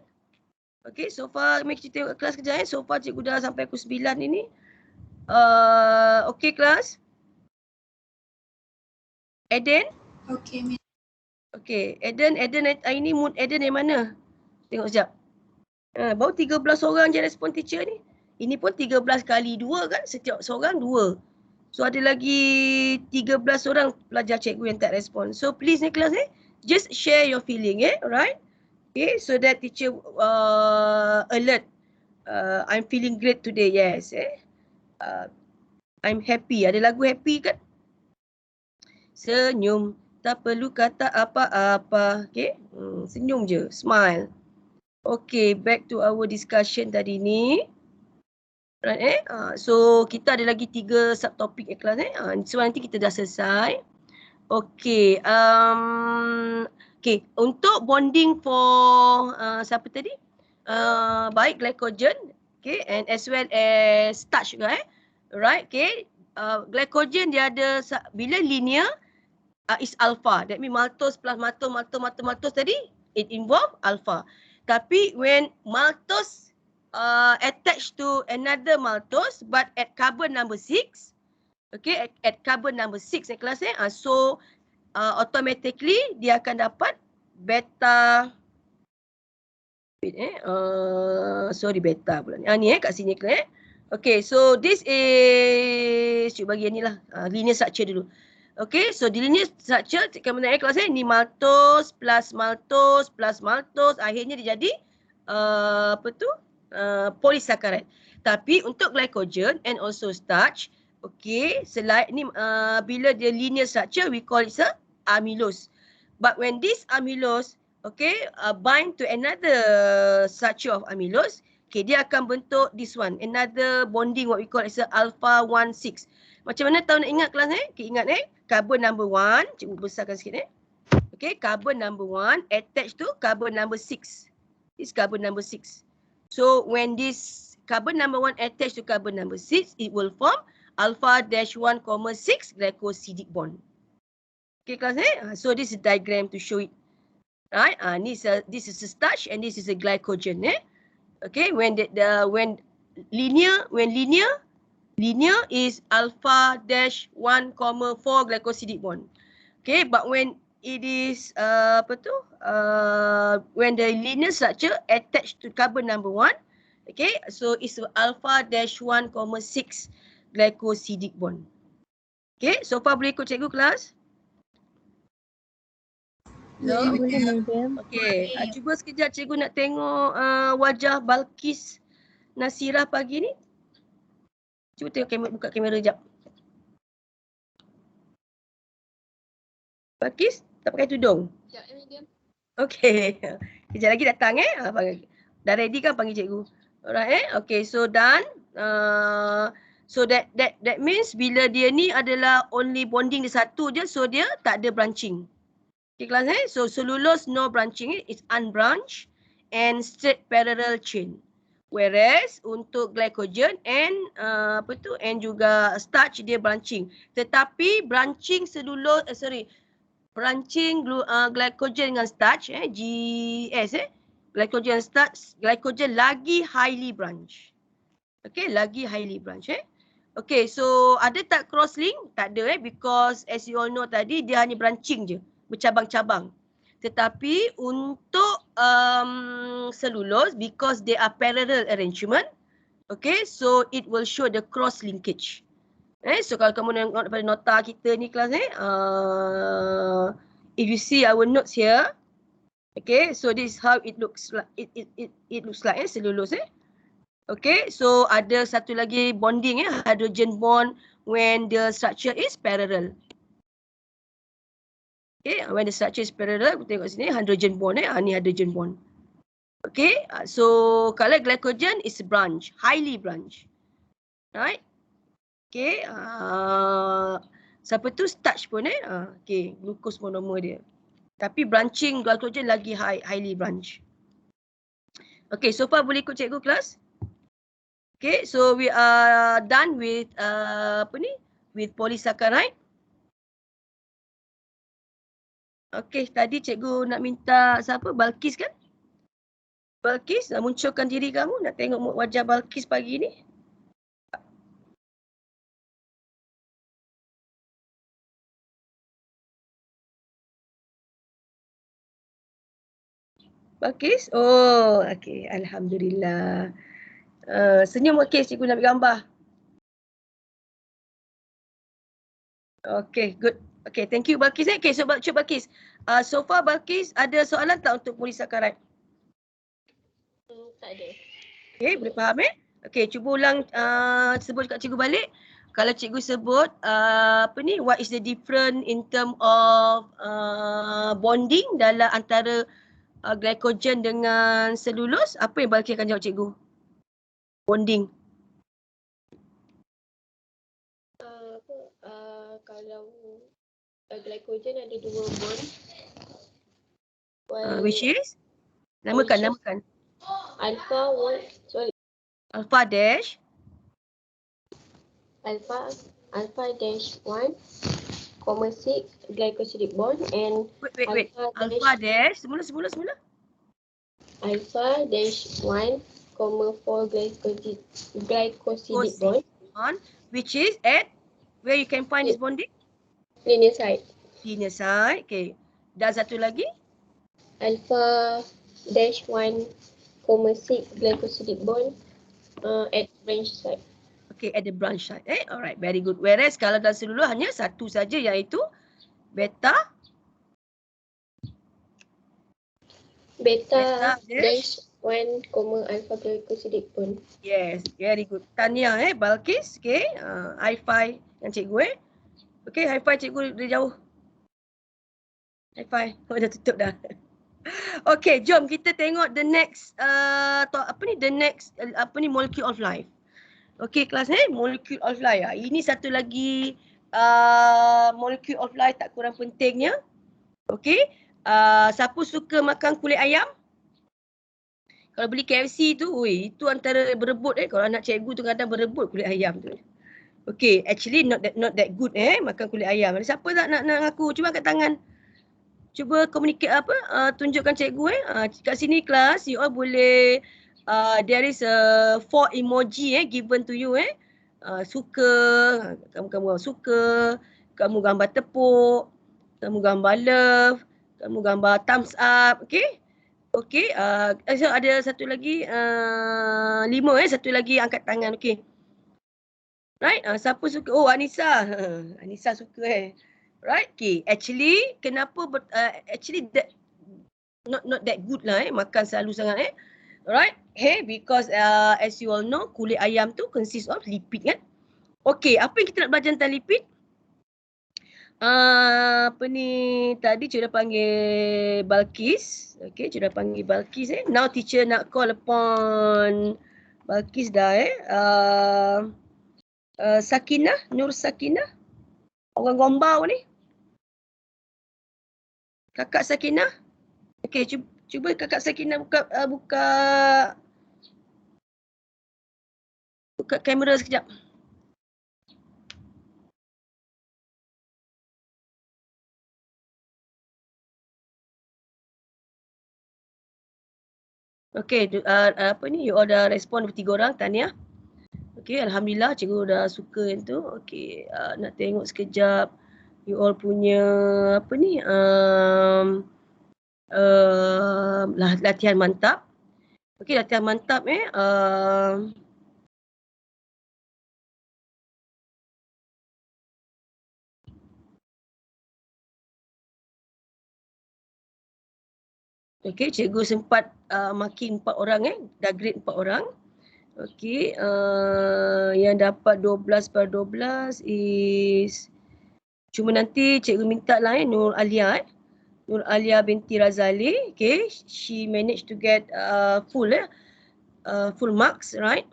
okay, so far mari kita tengok kelas kejap So far cikgu dah sampai pukul 9 ini. Okay kelas. Eden? Okay, Okay, Eden ini mood Eden yang mana? Tengok sekejap. Baru 13 orang je respon teacher ni. Ini pun 13 kali 2 kan, setiap seorang 2. So ada lagi 13 orang pelajar cikgu yang tak respon. So please ni kelas just share your feeling alright? Okay, so that teacher alert. I'm feeling great today, yes. I'm happy. Ada lagu happy kan? Senyum, tak perlu kata apa-apa. Okay, senyum je, smile. Okay, back to our discussion tadi ni. Right, so kita ada lagi 3 subtopik kelas So nanti kita dah selesai. Okay, okay, untuk bonding for siapa tadi? Baik glycogen, okay, and as well as starch juga Right, okay. Glycogen dia ada bila linear is alpha. That means maltose plus maltose tadi it involve alpha. Tapi when maltose attached to another maltose but at carbon number 6, okay, at carbon number 6 kelas so automatically dia akan dapat beta beta pula ni. Ni kat sini kelas Okay, so this is cuba bagi ni lah linear structure dulu. Okay, so di linear structure kamu nak kelas ni maltose plus maltose plus maltose akhirnya dia jadi polysaccharide. Tapi untuk glycogen and also starch, okay, selain ni bila dia linear structure we call it amylose. But when this amylose okay bind to another structure of amylose, okay, dia akan bentuk this one, another bonding what we call it alpha-1,6. Macam mana tahu nak ingat kelas ni? Okay, ingat carbon number 1, cikgu besarkan sikit Okay, carbon number 1 attached to carbon number 6. This carbon number 6. So when this carbon number 1 attached to carbon number 6, it will form alpha-1,6 glycosidic bond. Okay, class so this is a diagram to show it. Right? This is a starch and this is a glycogen. Okay, when linear is alpha-1,4 glycosidic bond. Okay, but when it is when the linear structure attached to carbon number 1, okay, so it's alpha-1,6 glycosidic bond. Okay, so far boleh ikut cikgu kelas? Ya, boleh madam. Okay, cuba sekejap cikgu nak tengok wajah Balkis Nasirah pagi ni. Cuba tengok buka kamera sekejap. Balkis, tak pakai tudung? Okay, kejap lagi datang dah ready kan panggil cikgu? Alright okay, so done. So that means bila dia ni adalah only bonding dia satu je, so dia tak ada branching. Okay kelas so cellulose no branching, it's unbranched and straight parallel chain. Whereas untuk glycogen and and juga starch dia branching. Tetapi branching branching glycogen dengan starch GS glycogen starch, glycogen lagi highly branch. Okay, lagi highly branch Okay, so ada tak cross link? Tak ada because as you all know tadi dia hanya branching je, bercabang-cabang. Tetapi untuk cellulose, because they are parallel arrangement, okay, so it will show the cross linkage. So kalau kamu tengok daripada nota kita ni kelas if you see our notes here, okay, so this is how it looks like. It looks like cellulose Okay, so ada satu lagi bonding hydrogen bond when the structure is parallel. Okay, when the structure is parallel, kita tengok sini hydrogen bond ni hydrogen bond. Okay, so kalau glycogen is branch, highly branch. Right? Okay, siapa tu starch pun okay, glucose monomer dia. Tapi branching glycogen lagi highly branch. Okay, so far boleh ikut cikgu kelas? Okay, so we are done with with polysaccharide. Okay, tadi cikgu nak minta siapa? Balkis kan? Balkis, nak munculkan diri kamu, nak tengok wajah Balkis pagi ni. Balkis? Oh, okay, alhamdulillah. Senyum okey, cikgu nak ambil gambar. Okay, good. Okay, thank you Balkis. Okay, so Balkis. So far Balkis ada soalan tak untuk polysaccharide? Tak ada. Okay, boleh faham Okay, cuba ulang sebut kat cikgu balik. Kalau cikgu sebut what is the difference in term of bonding dalam antara glycogen dengan cellulose, apa yang Balkis akan jawab cikgu? Bonding. Kalau glycogen ada dua bond. Which is? Namakan. Alpha dash 1, 6 glycosidic bond and wait. Alpha dash semula. Alpha dash 1, 4 glycosidic bond, which is at where you can find this bonding? linear side. Linear side, okay. Dan satu lagi? Alpha dash 1, 6 glycosidic bond at branch side. Okay, at the branch side. Alright, very good. Whereas kalau dalam cellulose hanya satu saja, iaitu beta dash 1, alpha glycosidic bond. Yes, very good. Tahniah Balkis. Okay, high five yang cikgu Okay, high five cikgu dari jauh. High five. Oh, dah tutup dah. Okay, jom kita tengok the next molecule of life. Okay, kelas molecule of life. Ini satu lagi molecule of life tak kurang pentingnya. Okay, siapa suka makan kulit ayam? Kalau beli KFC tu, itu antara berebut kalau anak cikgu tu kadang berebut kulit ayam tu. Okay, actually not that good makan kulit ayam. Ada siapa tak nak ngaku? Cuba angkat tangan. Cuba communicate tunjukkan cikgu kat sini kelas you all boleh there is a 4 emoji given to you suka, kamu suka, kamu gambar tepuk, kamu gambar love, kamu gambar thumbs up, okay? Okay, so ada satu lagi 5 satu lagi angkat tangan, okay. Right, siapa suka? Oh, Anissa. Anissa suka Right, okay. Actually, kenapa actually that not that good lah makan selalu sangat Right, because as you all know, kulit ayam tu consist of lipid kan. Okay, apa yang kita nak belajar tentang lipid? Apa ni tadi cikgu dah panggil Balkis. Okay, cikgu dah panggil Balkis Now teacher nak call upon Balkis dah Sakinah, Nur Sakinah. Orang Gombau ni. Kakak Sakinah. Okay, cuba kakak Sakinah buka kamera sekejap. Okay, apa ni? You all dah respon 3 orang, tahniah. Okay, Alhamdulillah cikgu dah suka yang tu. Okay, nak tengok sekejap. You all punya apa ni? Latihan mantap. Okay, latihan mantap Okay, cikgu sempat maki 4 orang dah grade 4 orang. Okay, yang dapat 12/12 is cuma nanti cikgu minta lah Nur Alia Nur Alia binti Razali. Okay, she managed to get full marks, right?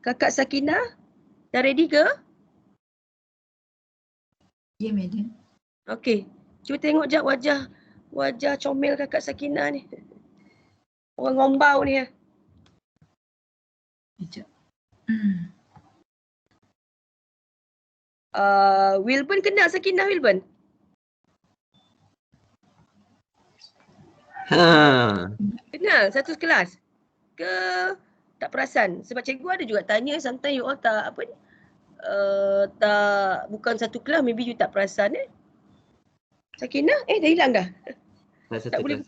Kakak Sakinah dah ready ke? Ya, madam. Okay, cuba tengok jap wajah comel kakak Sakinah ni. Orang Gombau ni Sekejap. Wilburn kenal Sakinah Wilburn? Kenal satu kelas? Ke tak perasan? Sebab cikgu ada juga tanya sometimes you all tak apa ni? Tak bukan satu kelas, maybe you tak perasan Sakinah dah hilang dah. Tak boleh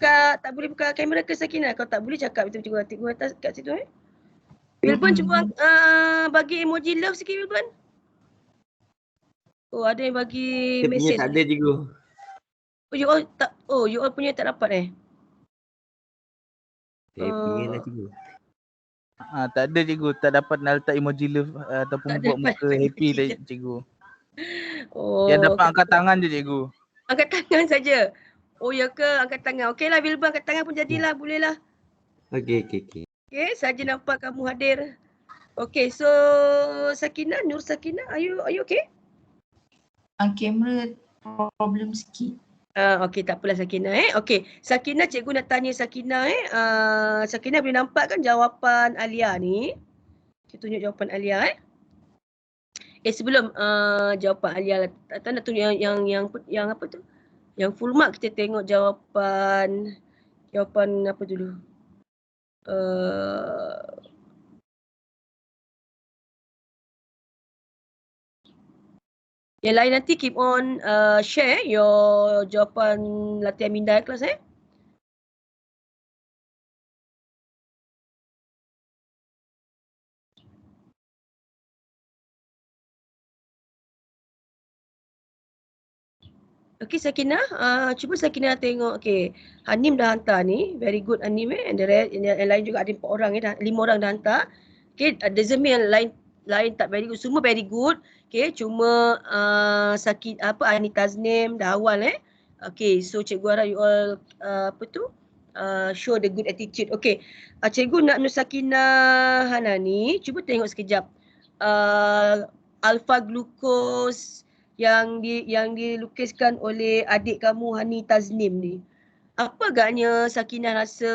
buka kamera ke Sakinah? Kalau tak boleh cakap betul-betul cikgu atas kat situ Wilburn cuba bagi emoji love sikit Wilburn. Oh, ada yang bagi mesej. Tak ada cikgu. Oh, you all punya tak dapat Saya punya lah cikgu. Tak ada cikgu, tak dapat nak letak emoji love ataupun Tak buat dapat muka happy emoji dah cikgu. Oh, Yang dapat angkat tangan je cikgu. angkat tangan saja. Oh ya ke, angkat tangan. Okeylah Wilburn, angkat tangan pun jadilah, bolehlah. Okey. Okay, saja nampak kamu hadir. Okay, so Sakinah, Nur Sakinah, are you okay? Kamera problem sikit. Okay, tak apalah Sakinah Okay, Sakinah, cikgu nak tanya Sakinah Sakinah boleh nampak kan jawapan Alia ni? Kita tunjuk jawapan Alia sebelum jawapan Alia, tak nak tunjuk yang apa tu? Yang full mark, kita tengok jawapan apa dulu? Yang lain nanti keep on share your jawapan latihan minda kelas Okay Sakinah, cuba Sakinah tengok. Okay, Hanim dah hantar ni, very good Hanim and the rest, yang lain juga ada 4 orang 5 orang dah hantar. Okay, doesn't mean yang lain tak very good, semua very good. Okay, cuma Anita's name dah awal Okay, so cikgu harap you all show the good attitude. Okay, cikgu nak Nur Sakinah Hanani, cuba tengok sekejap. Alpha glucose yang dilukiskan oleh adik kamu Hani Taznim ni. Apa agaknya Sakinah rasa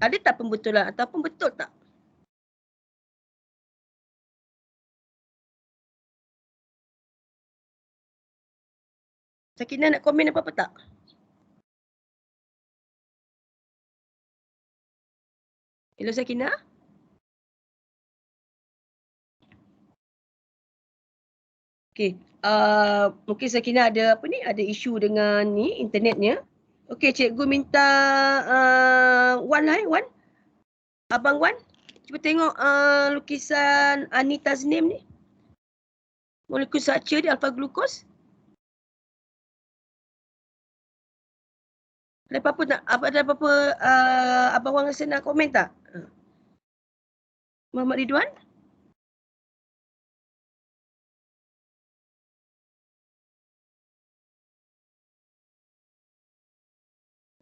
ada tak pembetulan ataupun betul tak? Sakinah nak komen apa-apa tak? Hello Sakinah? Okey, mungkin Sakinah ada apa ni? Ada isu dengan ni internetnya. Okey, cikgu minta Wan lah Wan. Abang Wan, cuba tengok lukisan Ani Taznim ni. Molekul structure dia alpha glucose. Ada apa-apa tak? Ada apa-apa Abang Wan rasa nak komen tak? Muhammad Ridwan?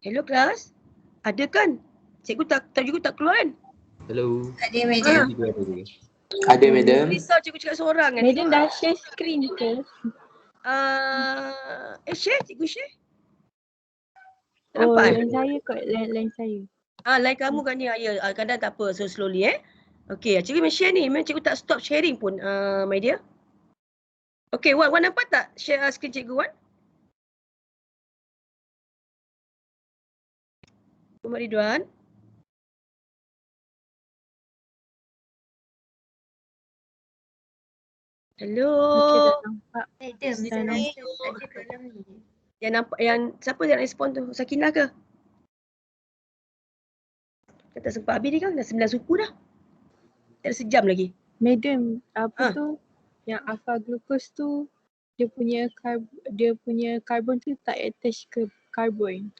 Hello kelas. Ada kan? Cikgu tak juga tak keluar kan? Hello. Ada madam. Ada madam. Risau cikgu cakap seorang kan? Madam dah share screen ke? Share? Cikgu share? Oh, Nampak? lain saya kot. Lain saya. Lain kamu kan ni. Ya, kadang tak apa. So slowly Okay, cikgu memang share ni. Memang cikgu tak stop sharing pun, my dear. Okay, Wan nampak tak share screen cikgu Wan? Muhammad Ridwan. Hello. Okay, dah nampak. Madam, Dah nampak. ada dalam ni. Yang nampak, yang siapa yang respon tu? Sakinah ke? Dah tak sempat habis ni kan? Dah 9 suku dah. Tak ada sejam lagi. Madam, apa tu? Yang alpha glucose tu, dia punya karbon tu tak attach ke karbon.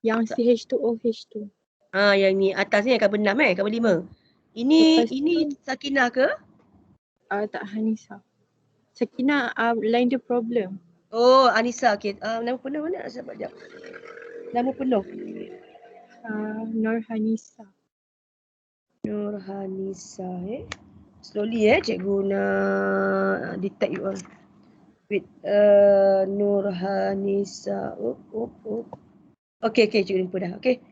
Yang CH2OH tu. Yang ni atas ni yang karbon 6 karbon 5. Ini Sakinah ke? Tak Hanisa. Sakinah lain dia problem. Oh, Anissa. Okay. Nama penuh mana? Sebab jap. Nama penuh. Nur Hanisa. Nur Hanisa Slowly cikgu nak detect you all. Wait. Nur Hanisa. Okay, cikgu jumpa dah. Okay,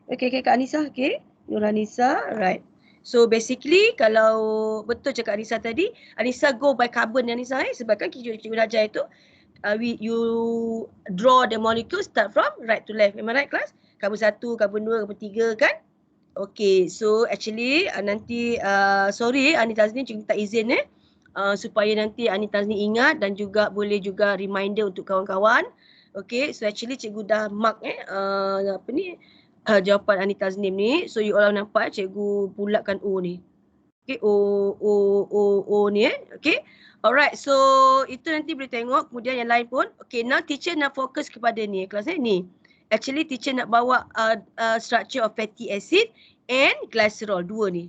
Kak Anissa. Okay. Nur Hanisa. Right. So basically kalau betul cakap Anissa tadi, Anissa go by carbon Anissa sebab kan cikgu dah ajar itu you draw the molecule start from right to left. Am I right class? Karbon 1, karbon 2, karbon 3 kan? Okay, so actually nanti sorry Ani Tazni cikgu tak izin supaya nanti Ani Tazni ingat dan juga boleh juga reminder untuk kawan-kawan. Okay, so actually cikgu dah mark jawapan Ani Taznim ni. So you all nampak cikgu bulatkan O ni. Okay, O ni Okay. Alright, so itu nanti boleh tengok. Kemudian yang lain pun. Okay, now teacher nak fokus kepada ni kelas ni. Actually teacher nak bawa structure of fatty acid and glycerol, dua ni.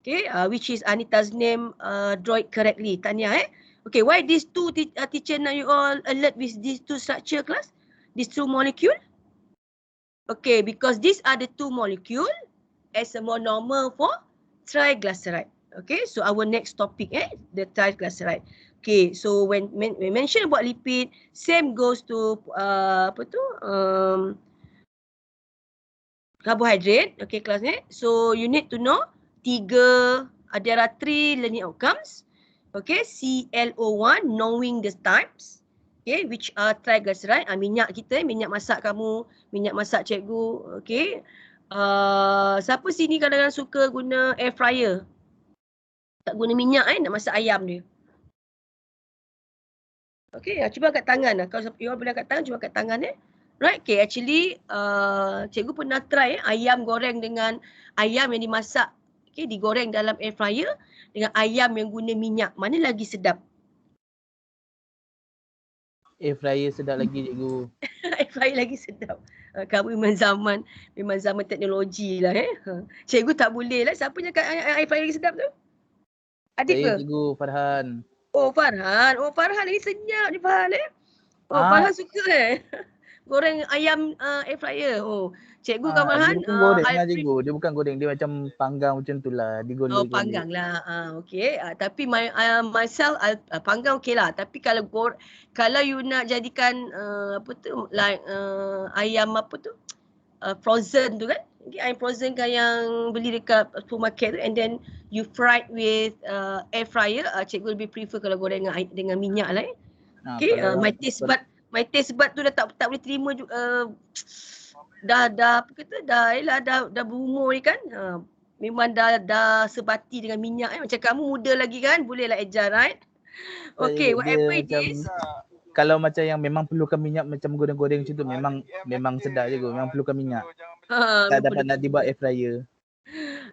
Okay, which is Ani Taznim draw it correctly. Tahniah Okay, why these two teacher nak you all alert with these two structure class? These two molecule? Okay, because these are the two molecule as a monomer for triglyceride. Okay, so our next topic the triglyceride. Okay, so when we mention about lipid, same goes to carbohydrate. Okay, kelas ni. So you need to know there are 3 learning outcomes. Okay, CLO1, knowing the types. Okay, which are triglyceride. Minyak kita, minyak masak kamu, minyak masak cikgu. Okay. Siapa sini kadang-kadang suka guna air fryer? Tak guna minyak nak masak ayam dia. Okay, cuba angkat tangan. Kalau you boleh angkat tangan, cuba angkat tangan Right, okay, actually cikgu pernah try ayam goreng dengan ayam yang dimasak. Okay, digoreng dalam air fryer dengan ayam yang guna minyak. Mana lagi sedap? Air fryer sedap lagi cikgu. Air fryer lagi sedap. Kamu memang zaman teknologi lah Cikgu tak boleh lah. Siapa cakap air fryer lagi sedap tu? Adik Saya ke? cikgu Farhan. Oh Farhan. Oh Farhan lagi senyap ni Farhan Farhan suka goreng ayam air fryer. Oh, cikgu kan Farhan. Dia bukan goreng lah cikgu. Dia bukan goreng. Dia macam panggang macam tu lah. Oh, panggang lah. Okay. Tapi myself, panggang okay lah. Tapi kalau you nak jadikan ayam frozen tu kan. Okay, ayam frozen kan yang beli dekat supermarket tu, and then you fried with air fryer. Cikgu lebih prefer kalau goreng dengan minyak lah. Okay, my taste bud tu dah tak boleh terima dah apa kata, dah berumur ni kan. Memang dah sebati dengan minyak. Macam kamu muda lagi kan, bolehlah adjust, right? Okay, whatever it is. Kalau macam yang memang perlukan minyak macam goreng-goreng macam tu, memang sedap je kot. Memang perlukan minyak. Tak dapat nak dibuat air fryer.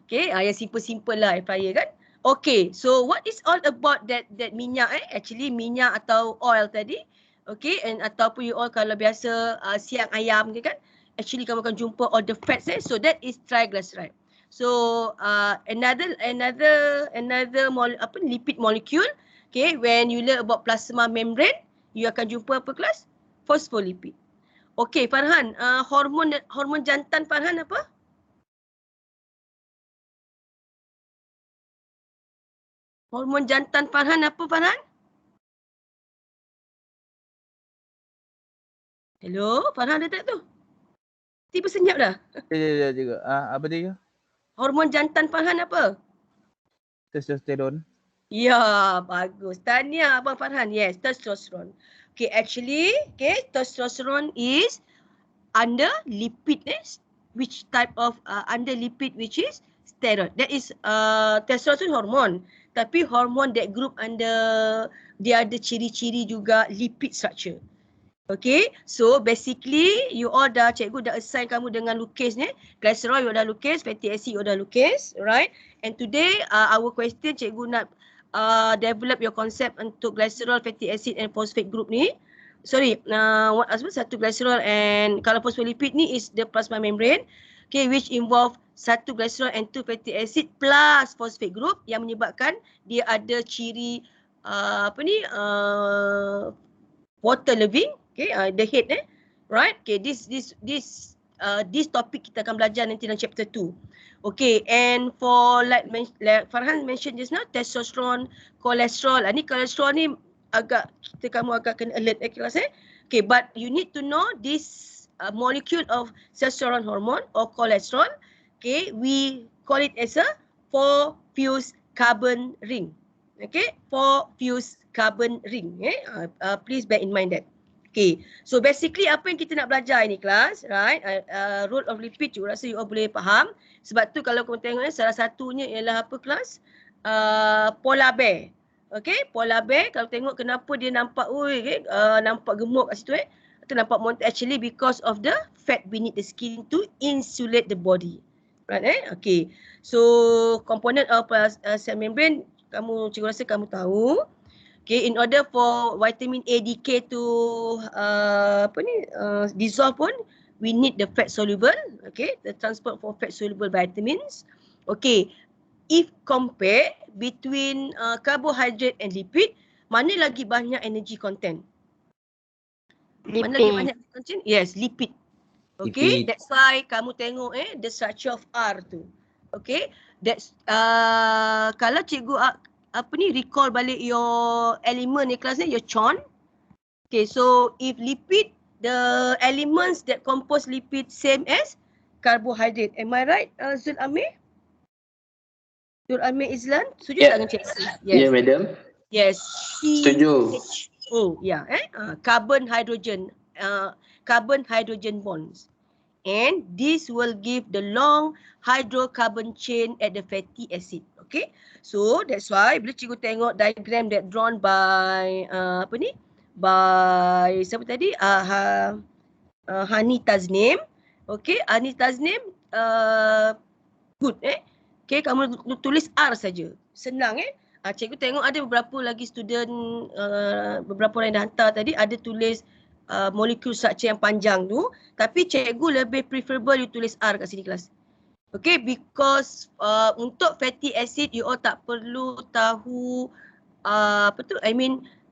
Okay, yang simple-simple lah air fryer kan. Okay, so what is all about that minyak Actually minyak atau oil tadi. Okay, and ataupun you all kalau biasa siang ayam ke kan. Actually kamu akan jumpa all the fats so that is triglyceride. So another lipid molecule. Okay, when you learn about plasma membrane, you akan jumpa apa kelas? Phospholipid. Okay, Farhan, hormon jantan Farhan apa? Hormon jantan Farhan apa Farhan? Hello, Farhan ada tak tu? Tiba senyap dah. Ya juga. Apa dia? Hormon jantan Farhan apa? Testosteron. Ya, bagus. Tahniah Abang Farhan. Yes, testosterone. Okay, actually, testosterone is under lipid. Which type of under lipid which is steroid. That is testosterone hormone. Tapi hormon that group under, dia ada ciri-ciri juga lipid structure. Okay, so basically you all cikgu dah assign kamu dengan lukis ni. Glycerol you dah lukis, fatty acid you dah lukis, right? And today our question cikgu nak develop your concept untuk glycerol, fatty acid and phosphate group ni. Sorry, satu glycerol and kalau phospholipid ni is the plasma membrane. Okay, which involve satu glycerol and 2 fatty acid plus phosphate group yang menyebabkan dia ada ciri water loving. Okay, the head right? Okay, this topic kita akan belajar nanti dalam chapter 2. Okay, and for like Farhan mentioned just now, testosterone, cholesterol. Ni cholesterol ni kamu agak kena alert kelas Okay, but you need to know this molecule of testosterone hormone or cholesterol. Okay, we call it as a 4-fuse carbon ring. Okay, 4-fuse carbon ring. Please bear in mind that. Okay, so basically apa yang kita nak belajar ini kelas, right? Role of lipid, you rasa you all boleh faham. Sebab tu kalau kamu tengok salah satunya ialah apa kelas? Polar bear. Okay, polar bear kalau tengok kenapa dia nampak nampak gemuk kat situ Itu nampak actually because of the fat beneath the skin to insulate the body. Right Okay, so component of cell membrane cikgu rasa kamu tahu. Okay, in order for vitamin A decay to dissolve pun, we need the fat soluble. Okay, the transport for fat soluble vitamins. Okay, if compare between carbohydrate and lipid, mana lagi banyak energy content? Lipid. Mana lagi banyak content? Yes, lipid. Okay, that's why kamu tengok the structure of R tu. Okay, that's kalau cikgu recall balik your element ni kelas ni, your CHON. Okay, so if lipid, the elements that compose lipid same as carbohydrate. Am I right, Zul Amir? Zul Amir Islan? Setuju tak dengan cikgu? Yes. Yeah, madam. Yes. Setuju. Carbon hydrogen bonds. And this will give the long hydrocarbon chain at the fatty acid. Okay, so that's why bila cikgu tengok diagram that drawn by by siapa tadi? Hani Tasnim. Okay, Hani Tasnim good Okay, kamu tulis R saja. Senang cikgu tengok ada beberapa lagi student beberapa orang yang dah hantar tadi ada tulis molecule structure yang panjang tu, tapi cikgu lebih preferable you tulis R kat sini kelas. Okay, because untuk fatty acid you all tak perlu tahu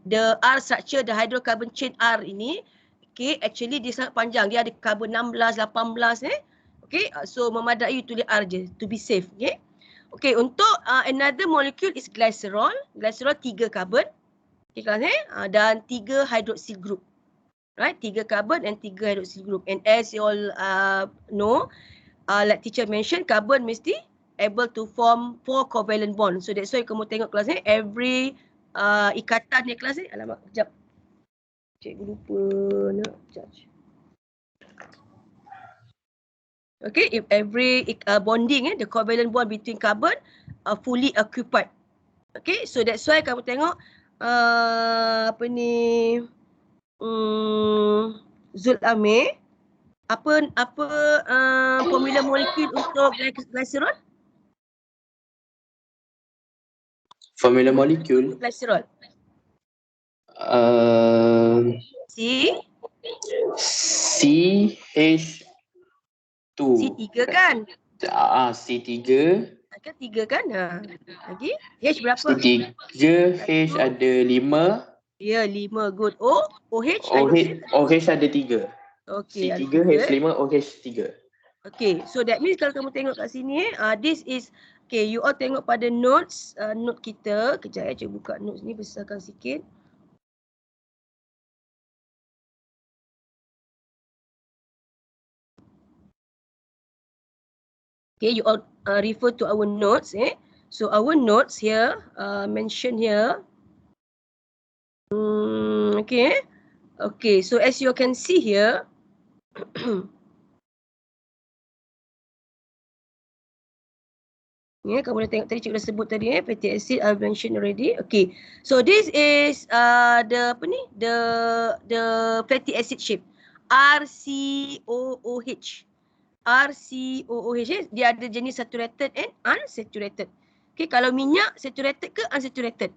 the R structure, the hydrocarbon chain R ini. Okay, actually dia sangat panjang. Dia ada carbon 16, 18 Okay, so memadai you tulis R je to be safe. Okay, okay, untuk another molecule is glycerol. Glycerol 3 carbon. Okay kelas dan 3 hydroxyl group. right? 3 carbon and 3 hydroxyl group. And as you all know, like teacher mentioned, carbon mesti able to form 4 covalent bond. So that's why kamu tengok kelas ni, every ikatan ni kelas ni, alamak, sekejap. Cikgu lupa nak judge. Okay, if every bonding, the covalent bond between carbon are fully occupied. Okay, so that's why kamu tengok apa ni, Zul Amir, apa formula molekul untuk glycerol? Formula molekul. Glycerol. CH2. C3 kan? C3. Kan 3 kan? Lagi? H berapa? C3, H ada 5. Ya, 5. Good. OH? OH ada 3. Okay. C3, H5, OH 3. Okay, so that means kalau kamu tengok kat sini, this is, okay, you all tengok pada notes, note kita. Kejap cuba buka notes ni, besarkan sikit. Okay, you all refer to our notes. So our notes here, mention here. Okay. Okay, so as you can see here, kamu dah tengok tadi, cikgu dah sebut tadi, fatty acid I've mentioned already. Okay, so this is the fatty acid shape, RCOOH. RCOOH, dia ada jenis saturated and unsaturated. Okay, kalau minyak saturated ke unsaturated?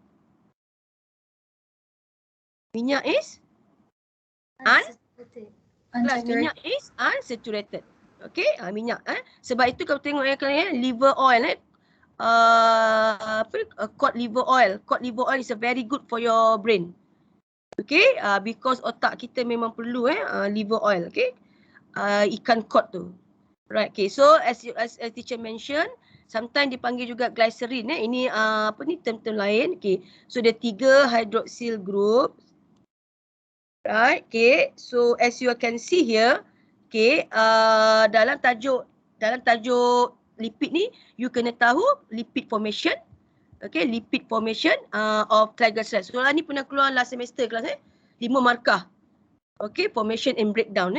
Minyak is unsaturated. Minyak is unsaturated. Okay, minyak. Sebab itu kalau tengok liver oil, cod liver oil. Cod liver oil is a very good for your brain. Okay, because otak kita memang perlu liver oil. Okay, ikan cod tu. Right, okay, so as teacher mentioned, sometimes dipanggil juga glycerin. Ini term-term lain. Okay, so the 3 hydroxyl group. Right, okay, so as you can see here, okay, dalam tajuk lipid ni, you kena tahu lipid formation. Okay, lipid formation of triglycerides. Soalan ni pernah keluar last semester kelas 5 markah. Okay, formation and breakdown.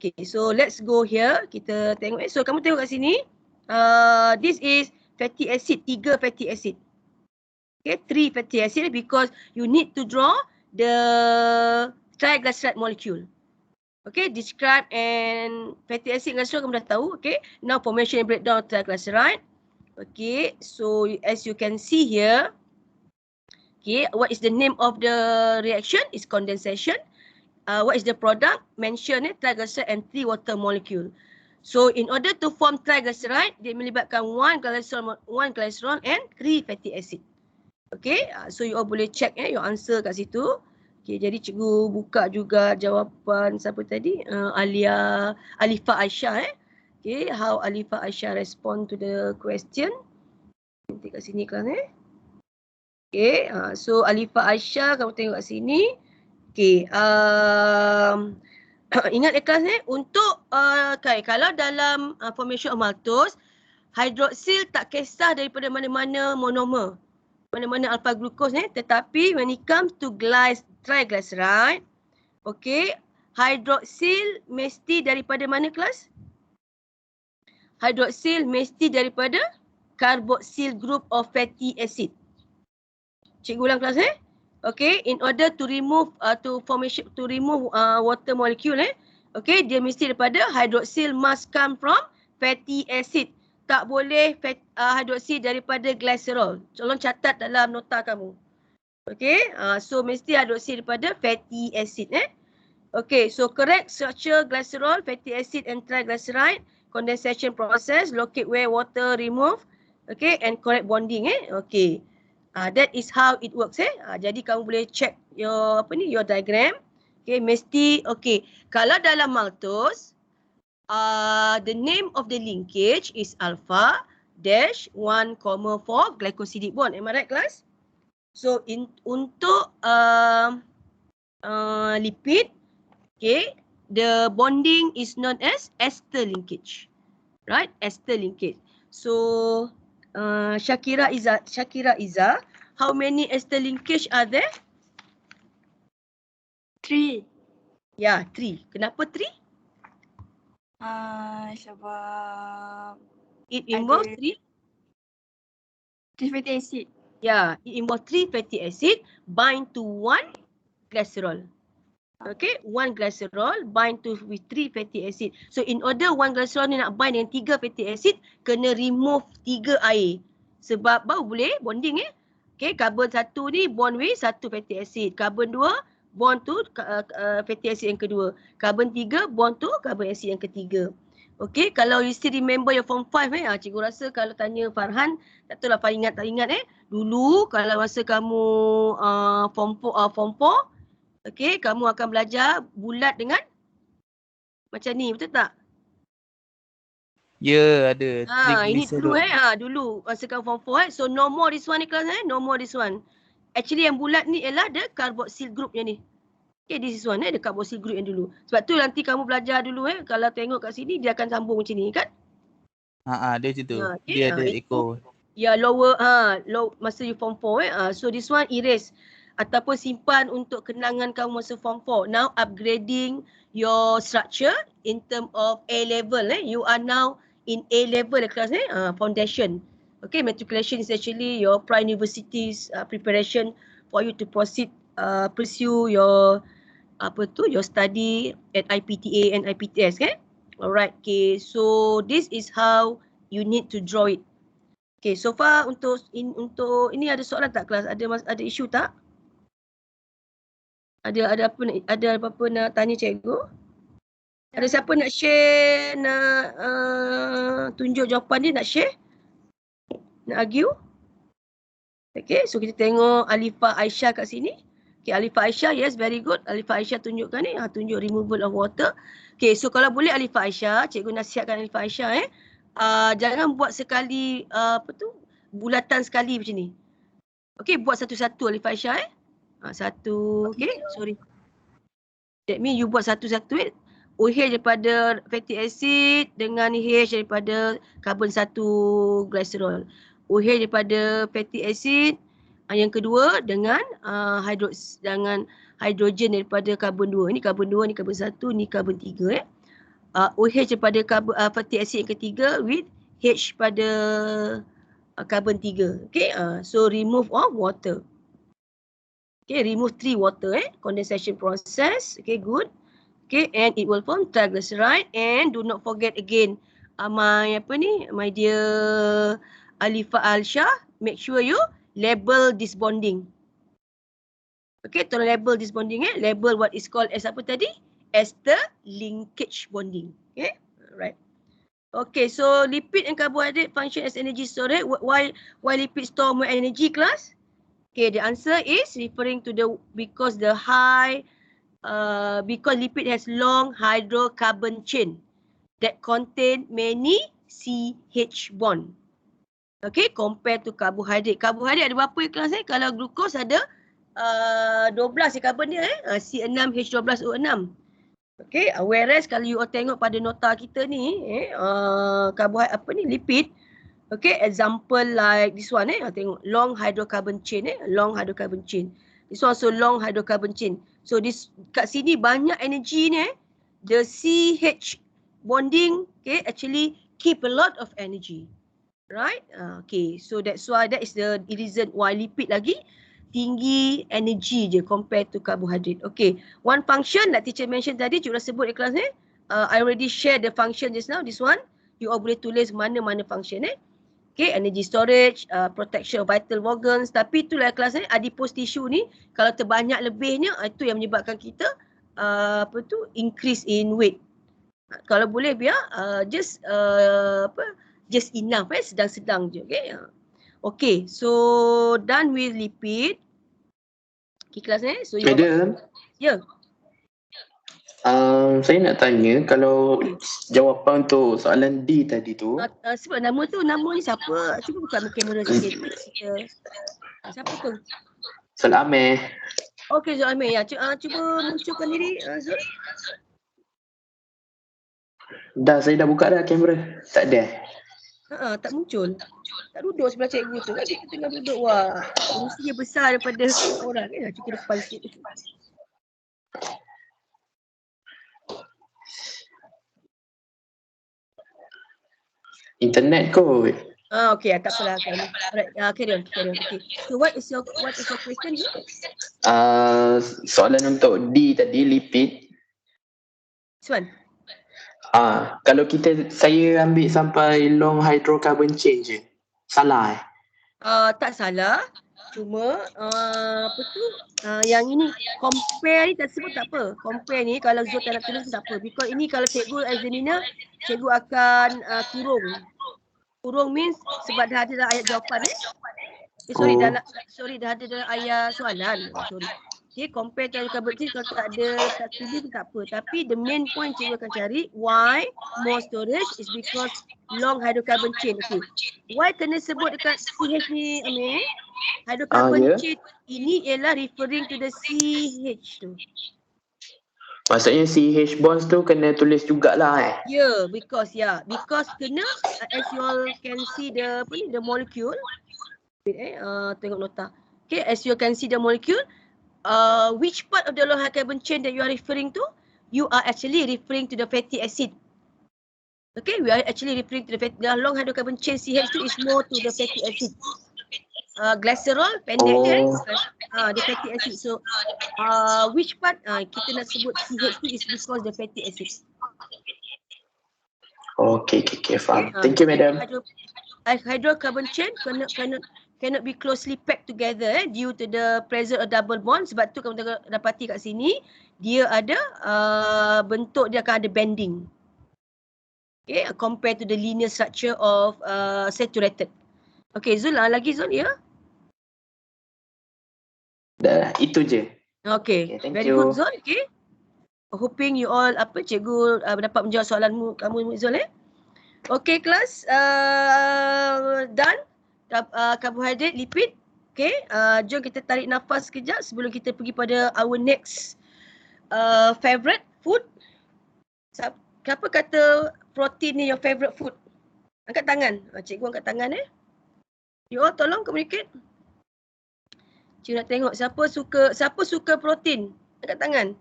Okay, so let's go here. Kita tengok. So kamu tengok kat sini. This is fatty acid, 3 fatty acid. Okay, 3 fatty acid because you need to draw the triglyceride molecule. Okay, describe and fatty acid glycerol kamu dah tahu. Okay, now formation and breakdown of triglyceride. Okay, so as you can see here. Okay, what is the name of the reaction? Is condensation. What is the product? Mention triglyceride and 3 water molecule. So in order to form triglyceride, dia melibatkan 1 glycerol and 3 fatty acid. Okay, so you all boleh check your answer kat situ. Okay, jadi cikgu buka juga jawapan siapa tadi? Alifa Aisyah. Okay, how Alifa Aisyah respond to the question. Nanti kat sini kan Okay, so Alifa Aisyah kamu tengok kat sini. Okay, ingat kelas untuk kalau dalam formation of maltose, hydroxyl tak kisah daripada mana-mana monomer, mana-mana alpha glucose tetapi when it comes to triglyceride, okay, hydroxyl mesti daripada mana kelas? Hydroxyl mesti daripada carboxyl group of fatty acid. Cikgu ulang kelas Okay, in order to remove water molecule, okay, dia mesti daripada hydroxyl must come from fatty acid. Tak boleh hydroxyl daripada glycerol. Tolong catat dalam nota kamu. Okay, so mesti hydroxyl daripada fatty acid. Okay, so correct structure glycerol, fatty acid and triglyceride, condensation process, locate where water remove, okay, and correct bonding. Okay. That is how it works. Jadi kamu boleh check your diagram. Okay, mesti okay. Kalau dalam maltose, the name of the linkage is alpha dash 1,4 glycosidic bond. Am I right, class? So untuk lipid, Okay, the bonding is known as ester linkage. Right, ester linkage. So Shakira Iza, how many ester linkage are there? 3. Yeah, 3. Kenapa 3? Sebab It involves 3 fatty acid. Yeah, it involves 3 fatty acid bind to 1 glycerol. Okay, 1 glycerol bind to with 3 fatty acid. So in order 1 glycerol ni nak bind dengan 3 fatty acid, kena remove 3 air. Sebab baru boleh bonding Okay, carbon 1 ni bond with 1 fatty acid. Carbon 2 bond to fatty acid yang kedua. Carbon 3 bond to carbon acid yang ketiga. Okay, kalau you still remember your form 5 cikgu rasa kalau tanya Farhan, tak tahu lah Farhan ingat tak ingat dulu kalau masa kamu form 4, okay, kamu akan belajar bulat dengan macam ni, betul tak? Ya, ada. Ini dulu dulu masa kamu form 4 So no more this one ni kelas no more this one. Actually yang bulat ni ialah the carboxyl group yang ni. Okay, this is one the carboxyl group yang dulu. Sebab tu nanti kamu belajar dulu kalau tengok kat sini dia akan sambung macam ni kan? Dia macam tu. Okay, Dia ada echo. Ya, low masa you form 4 So this one erase ataupun simpan untuk kenangan kamu masa form 4. Now upgrading your structure in term of A level You are now in A level class foundation. Okay, matriculation is actually your pre-university's preparation for you to proceed pursue your your study at IPTA and IPTS Alright, okay. So this is how you need to draw it. Okay, so far untuk ini ada soalan tak kelas? Ada isu tak? Ada apa-apa nak tanya cikgu? Ada siapa nak share, nak tunjuk jawapan dia, nak share? Nak argue? Okay, so kita tengok Alifah Aisyah kat sini. Okay, Alifah Aisyah, yes, very good. Alifah Aisyah tunjukkan tunjuk removal of water. Okay, so kalau boleh Alifah Aisyah, cikgu nasihatkan Alifah Aisyah jangan buat sekali bulatan sekali macam ni. Okay, buat satu-satu Alifah Aisyah satu, okay, sorry. That means you buat satu-satu OH daripada fatty acid dengan H daripada carbon 1 glycerol. OH daripada fatty acid yang kedua dengan hidrogen daripada carbon 2. Ini carbon 2, ni carbon 1, ni carbon 3 OH daripada fatty acid yang ketiga with H pada carbon 3. Okay, so remove all water. Okay, remove 3 water condensation process. Okay, good. Okay, and it will form triglyceride. And do not forget again my dear Alifah Aisyah, make sure you label this bonding. Okay, tolong label this bonding label what is called as apa tadi? Ester linkage bonding. Okay, right. Okay, so lipid and carbohydrate function as energy storage. Why lipid store more energy, class? Okay, the answer is referring to because lipid has long hydrocarbon chain that contain many CH bond. Okay, compared to carbohydrate. Carbohydrate ada berapa kelas Kalau glucose ada 12 carbon dia C6H12O6. Okay, whereas kalau you tengok pada nota kita ni karbohidrat lipid. Okay, example like this one tengok long hydrocarbon chain long hydrocarbon chain. This one also long hydrocarbon chain. So this kat sini banyak energy ni the CH bonding actually keep a lot of energy. Right? Okay, so that's why that is the reason why lipid lagi tinggi energy je compared to carbohydrate. Okay, one function that teacher mention tadi, cikgu dah sebut di kelas ni. I already share the function just now. This one, you all boleh tulis mana-mana function Okay, energy storage, protection of vital organs. Tapi itulah kelas ni, adipose tissue ni, kalau terbanyak lebihnya, itu yang menyebabkan kita increase in weight. Kalau boleh biar just enough sedang-sedang je. Okay, so done with lipid. Okay, kelas ni. So Madam. Ya. Saya nak tanya kalau jawapan untuk soalan D tadi tu. Sebab nama ni siapa? Cuba buka kamera sikit. Siapa tu? Soalan Amir. Okey Zul Amir, ya. Cuba munculkan diri Zul. Dah, saya dah buka dah kamera. Tak ada. Tak muncul. Tak duduk sebelah cikgu tu kan, kita tengah duduk. Wah, kursi dia besar daripada orang kan. Cuba depan sikit. Internet kot. Okey, tak apalah. Alright, carry on. Okay. So what is your question? Soalan untuk D tadi, lipid. Swan. Kalau saya ambil sampai long hydrocarbon chain je, salah Tak salah. Cuma yang ini compare ni tak sebut tak apa. Compare ni kalau Zul tak nak tulis tak apa. Because ini kalau cikgu examiner, cikgu akan kurung means sebab dah ada dalam ayat jawapan dah ada dalam ayat soalan. Sorry. Okay, compare to hydrocarbon chain kalau tak tulis tak apa. Tapi the main point cikgu akan cari why more storage is because long hydrocarbon chain. Okay. Why kena sebut dekat CH ni Amir? Hydrocarbon chain ini ialah referring to the CH tu. Maksudnya CH bonds tu kena tulis jugalah Because kena as you all can see the molecule. Tengok nota. Okay, as you can see the molecule, which part of the long hydrocarbon chain that you are referring to? You are actually referring to the fatty acid. Okay, we are actually referring to the long hydrocarbon chain CH2 is more to the fatty acid. Glycerol pendek dia, the fatty acid. So which part kita nak sebut CH2 is because the fatty acid. Okay, faham. Thank you, madam. Hydrocarbon chain cannot be closely packed together due to the pressure of double bond. Sebab tu kamu dapati kat sini dia ada bentuk dia akan ada bending. Okay, compared to the linear structure of saturated. Okay, Zul, lagi Zul, ya? Dah, itu je. Okay, very you. good Zul. Okay. Hoping you all, cikgu dapat menjawab soalanmu kamu Zul. Okay, kelas. Done. Karbohidrat, lipid. Okay, jom kita tarik nafas sekejap sebelum kita pergi pada our next favorite food. Siapa kata protein ni your favorite food? Angkat tangan. Cikgu angkat tangan You all tolong communicate. Cikgu nak tengok siapa suka protein. Angkat tangan.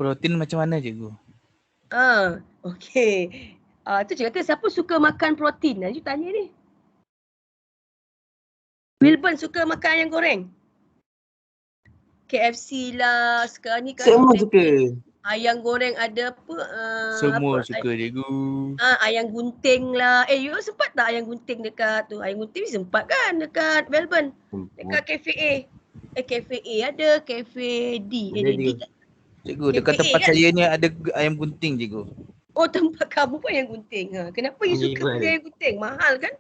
Protein macam mana cikgu? Okay. Tu cikgu kata siapa suka makan protein? Cikgu tanya ni. Wilburn suka makan ayam goreng? KFC lah, sekarang ni kan semua suka. Ayam goreng ada apa? Semua suka cikgu. Ayam gunting lah. You sempat tak ayam gunting dekat tu? Ayam gunting sempat kan dekat Melbourne? Dekat Cafe A. Cafe A ada, Cafe D. D. Cikgu, dekat tempat kan? Saya ni ada ayam gunting cikgu. Oh, tempat kamu pun ayam gunting. Kenapa you suka beli ayam gunting? Mahal kan?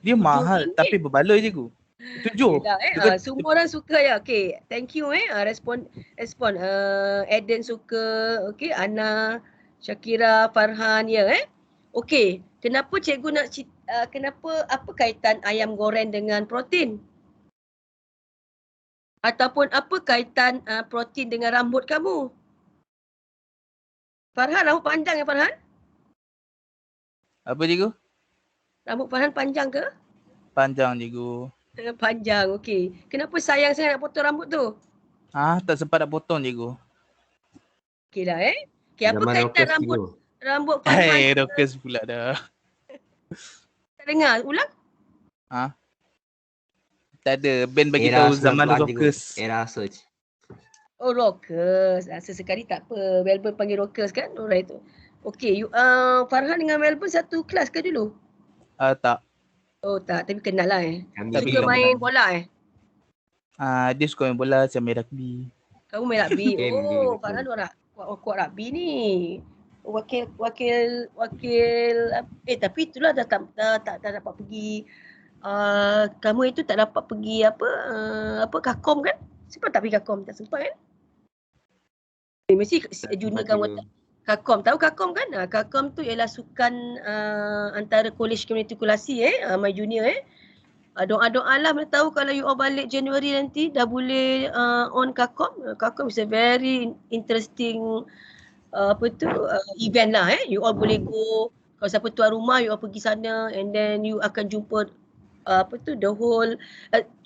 Dia mahal tapi berbaloi cikgu. Tujuh. Semua orang suka ya. Okay, thank you respon. Eden suka. Okay, Ana, Syakira, Farhan ya Okay, kenapa cikgu nak apa kaitan ayam goreng dengan protein? Ataupun apa kaitan protein dengan rambut kamu? Farhan, rambut panjang ya Farhan? Apa cikgu? Rambut Farhan panjang ke? Panjang cikgu. Panjang, okey. Kenapa sayang sangat nak potong rambut tu? Tak sempat nak potong cikgu. Okeylah Okay, apa kaitan rambut Farhan? Rockers pula dah. Tak dengar, ulang? Tak ada, band bagi tahu zaman rockers. Era search. Oh, rockers. Sesekali tak apa. Melbourne panggil rockers kan? Alright tu. Okey, Farhan dengan Melbourne satu kelas ke dulu? Tak. Oh tak, tapi kenal lah Suka main bola dia suka main bola, saya main rugby. Kamu main rugby? Farhan orang kuat rugby ni. Wakil tapi itulah dah tak dapat pergi. Kamu itu tak dapat pergi Kakom kan? Sempat tak pergi Kakom? Tak sempat kan? Mesti junior kamu Kakom, tahu Kakom kan? Kakom tu ialah sukan antara college community kulasi my junior Doa-doa lah, mana tahu kalau you all balik Januari nanti dah boleh on Kakom. Kakom is a very interesting event lah. You all boleh go, kalau siapa tuan rumah you all pergi sana and then you akan jumpa the whole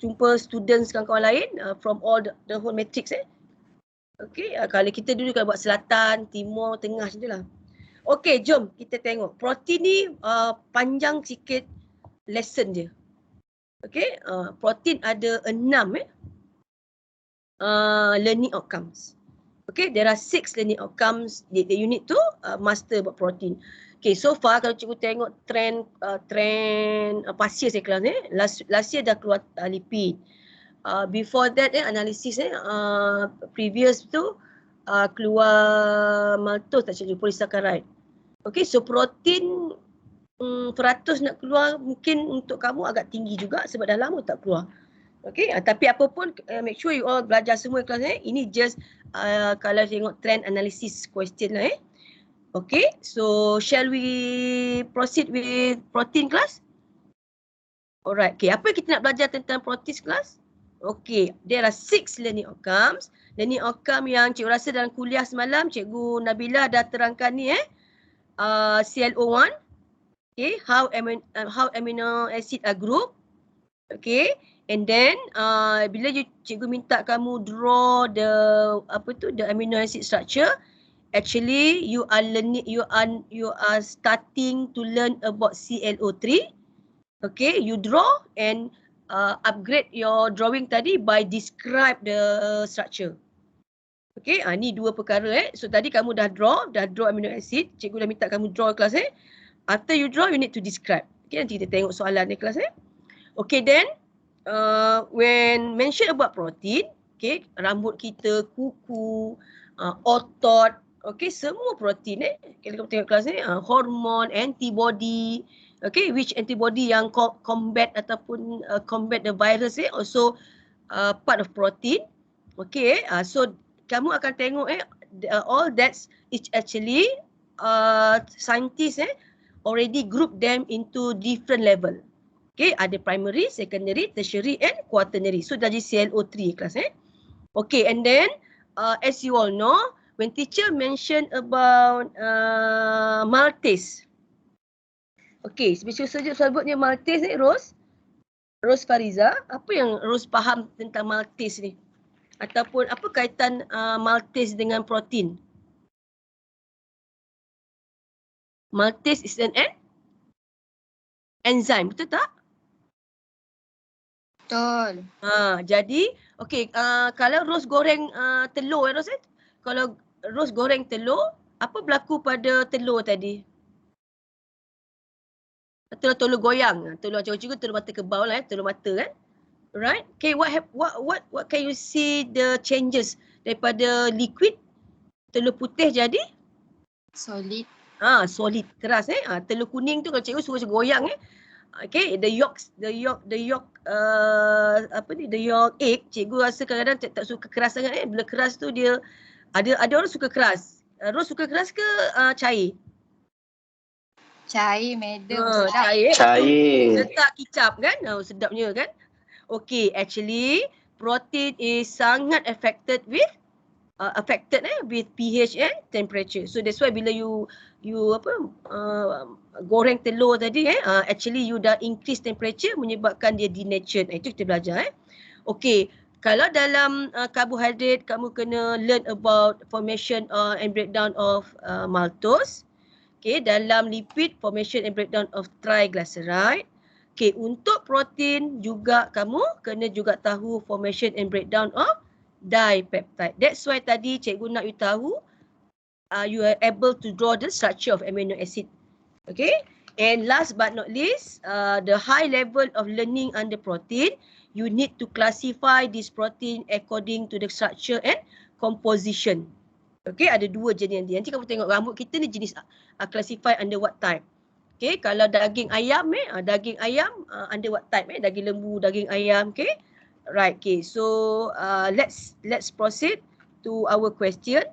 jumpa students kawan-kawan lain from all the whole matrix. Okay, kalau kita dulu kalau buat selatan, timur, tengah macam tu lah. Okay, jom kita tengok. Protein ni panjang sikit lesson dia. Okay, protein ada 6 learning outcomes. Okay, there are 6 learning outcomes that you need to master about protein. Okay, so far kalau cikgu tengok trend past year saya kelas ni, last year dah keluar lipid. Before that analisis previous tu keluar maltose tak cikgu, polysaccharide. Okay, so protein peratus nak keluar mungkin untuk kamu agak tinggi juga sebab dah lama tak keluar. Okay, tapi apa pun make sure you all belajar semua kelas ini just kalau tengok trend analysis question lah Okay, so shall we proceed with protein class? Alright, okay, apa kita nak belajar tentang protein class? Okay, there are 6 learning outcomes. Learning outcome yang cikgu rasa dalam kuliah semalam, cikgu Nabila dah terangkan ni CLO1. Okay, how amino acid are grouped. Okay, and then bila cikgu minta kamu draw the amino acid structure, actually you are learning, you are starting to learn about CLO3. Okay, you draw and upgrade your drawing tadi by describe the structure. Okay, ni dua perkara So tadi kamu dah draw amino acid, cikgu dah minta kamu draw kelas After you draw, you need to describe. Okay, nanti kita tengok soalan ni kelas Okay, then when mention about protein, okay, rambut kita, kuku, otot, okay, semua protein Kita tengok kelas hormon, antibody, okay, which antibody yang combat ataupun combat the virus also part of protein. Okay, so kamu akan tengok all that's actually scientists already group them into different level. Okay, ada primary, secondary, tertiary and quaternary. So dari CLO3 kelas Okay, and then as you all know, when teacher mention about maltase. Okay, sebelum sebutnya maltase Rose Fariza, apa yang Rose faham tentang maltase ni? Ataupun apa kaitan maltase dengan protein? Maltase is an enzyme, betul tak? Betul. Jadi, okay, kalau Rose goreng telur Rose kalau Rose goreng telur, apa berlaku pada telur tadi? Telur goyang. Telur cikgu telur mata kebau lah telur mata kan. Right? Okay, what can you see the changes daripada liquid telur putih jadi Solid. Solid, keras telur kuning tu kalau cikgu suruh goyang okay, the yolk egg, cikgu rasa kadang-kadang tak suka keras sangat bila keras tu dia ada orang suka keras. Rose suka keras ke cair? Cair, madam. Sedap. Cair. Letak kicap kan? Sedapnya kan? Okay, actually protein is sangat affected with pH and temperature. So that's why bila you goreng telur tadi actually you dah increase temperature menyebabkan dia denatured. Itu kita belajar Okay, kalau dalam carbohydrate kamu kena learn about formation and breakdown of maltose. Okay, dalam lipid formation and breakdown of triglyceride. Okay, untuk protein juga kamu kena juga tahu formation and breakdown of dipeptide. That's why tadi cikgu nak you tahu you are able to draw the structure of amino acid. Okay, and last but not least, the high level of learning under protein, you need to classify this protein according to the structure and composition. Okay, ada dua jenis nanti kamu tengok rambut kita ni jenis classify under what type. Okay, kalau daging ayam under what type daging lembu, daging ayam. Okay, right. Okay, so let's proceed to our question.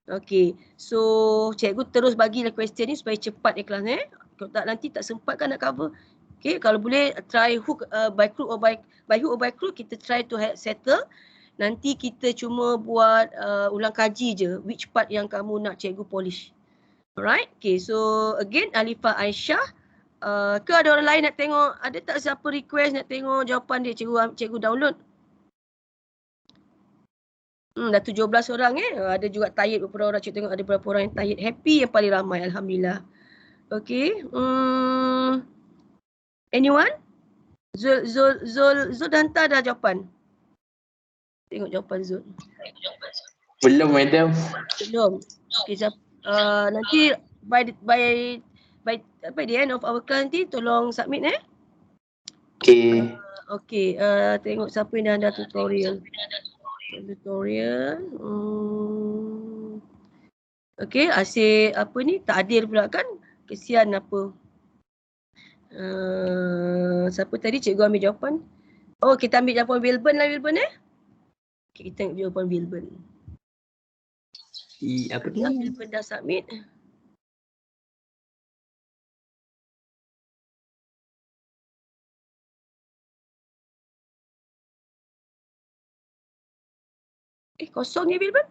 Okay, so cikgu terus bagilah question ni supaya cepat kelas Kalau tak nanti tak sempat kan nak cover. Okay, kalau boleh try hook by crook or by hook or by crook, kita try to settle. Nanti kita cuma buat ulang kaji je which part yang kamu nak cikgu polish. Alright, okay, so again Alifah Aisyah. Ke ada orang lain nak tengok, ada tak siapa request nak tengok jawapan dia, cikgu download? Dah 17 orang ada juga Tayyid beberapa orang, cikgu tengok ada beberapa orang yang Tayyid. Happy yang paling ramai, alhamdulillah. Okay, anyone? Zul dah hantar dah jawapan? Tengok jawapan Zul. Belum, madam. Belum. Okay, nanti by the end of our class nanti tolong submit Okay. Okay, tengok siapa yang dah ada tutorial. Okay, asyik apa ni, tak adil pula kan? Kesian apa. Siapa tadi cikgu ambil jawapan? Oh, kita ambil jawapan Wilburn lah, Wilburn Okay, kita ambil jawapan Wilburn. Apa ni? Wilburn dah submit. Kosong ni Wilburn?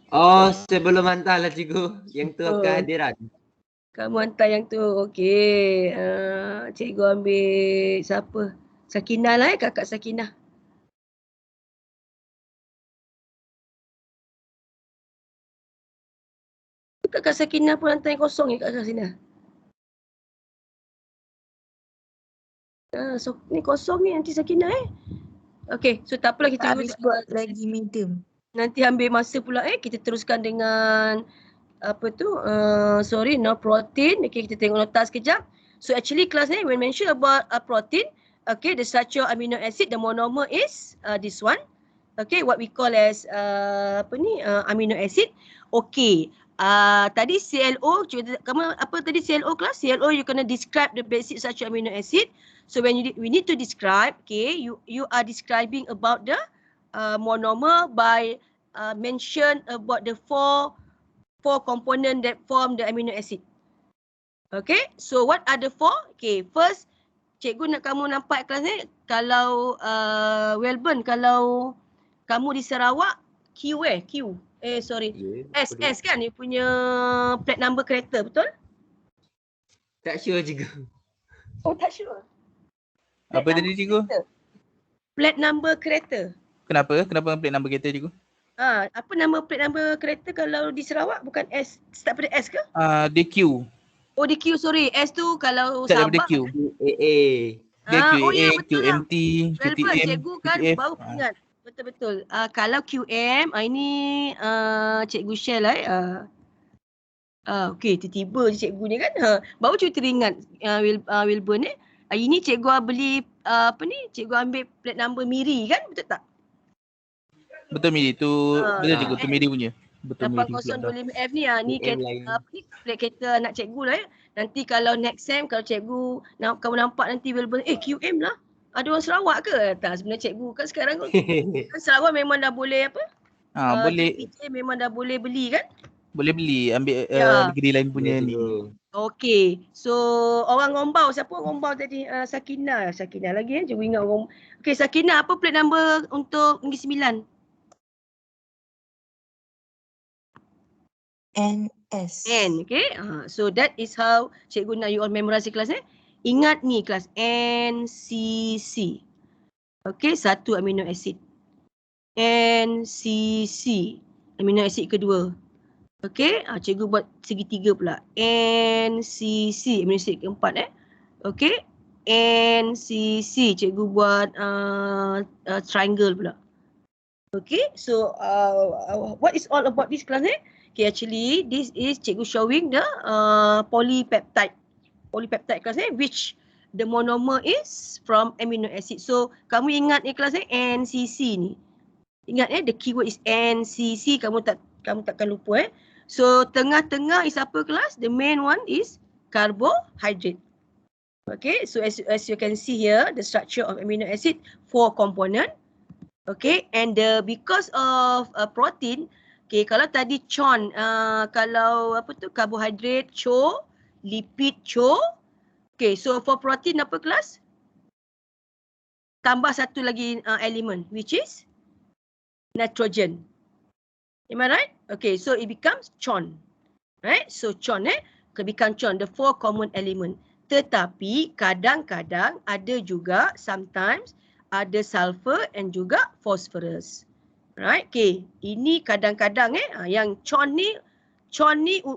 Oh, sebelum hantarlah cikgu. Yang tu kehadiran. Kamu hantar yang tu. Okey. Cikgu ambil siapa? Sakinah lah kakak Sakinah. Kakak Sakinah pun hantar yang kosong ni kakak Sakinah. So ni kosong ni nanti Sakinah Okey, so tak apalah kita habis buat lagi medium. Nanti ambil masa pula kita teruskan dengan apa tu no protein. Okay, kita tengok nota sekejap. So actually kelas ni when mention about protein, okay, the structure of amino acid, the monomer is this one. Okay, what we call as amino acid. Okay, tadi CLO, kamu apa tadi CLO kelas? CLO you kena describe the basic structure amino acid. So when we need to describe, okay, you are describing about the monomer by mention about the four component that form the amino acid. Okay, so what are the four? Okay, first, cikgu nak kamu nampak kelas ni, kalau Welburn, kalau kamu di Sarawak, Q SS kan, dia punya plate number kereta, betul? Tak sure juga. Oh, tak sure. Apa tadi cikgu? Plate number kereta. Kenapa? Kenapa plate number kereta cikgu? Apa nama plate number kereta kalau di Sarawak? Bukan S, start pada S ke? Dia Q. Oh, di Q, sorry. S tu kalau Start Sabah. daripada Q. AA. QAA, QMT, QTM. QTM, Cikgu kan QTF. baru ingat. Betul-betul. Kalau QM, ini cikgu share lah. Okay, tiba-tiba je cikgu ni kan. Baru cikgu teringat Wilburn ni. Ini cikgu beli cikgu ambil plate number Miri kan, betul tak? Betul Miri tu, betul cikgu tu Miri punya. Betul Miri. 8025F ni ni plate kereta anak cikgu lah Nanti kalau next sem kalau cikgu kamu nampak nanti Wilburn QM lah. Ada orang Sarawak ke? Tak, sebenarnya cikgu kan sekarang kan Sarawak memang dah boleh apa? Boleh. PJ memang dah boleh beli kan? Boleh beli ambil negeri lain punya ni. Okay, so orang Gombau, siapa Gombau tadi? Sakinah lagi cikgu ingat orang. Okay, Sakinah, apa plate number untuk Negeri 9? NS. N, okay. So that is how cikgu nak you all memorize kelas ni. Ingat ni kelas NCC. Okay, satu amino acid. NCC, amino acid kedua. Okay, cikgu buat segitiga pula. NCC, amino acid keempat Okay, NCC, cikgu buat triangle pula. Okay, so what is all about this class Okay, actually this is cikgu showing the polypeptide class which the monomer is from amino acid. So kamu ingat ni kelas NCC ni. Ingat the keyword is NCC, kamu takkan lupa So tengah-tengah is apa kelas? The main one is carbohydrate. Okay, so as you can see here the structure of amino acid 4 component. Okay, and because of protein, Okay, kalau tadi CHON, kalau apa tu karbohidrat CHO, lipid CHO. Okay, so for protein apa kelas? Tambah satu lagi elemen which is nitrogen. Am I right? Okay, so it becomes CHON. Right? So CHON become CHON, the 4 common element. Tetapi kadang-kadang ada juga sometimes ada sulfur and juga phosphorus. Right? Okay, ini kadang-kadang yang CHON ni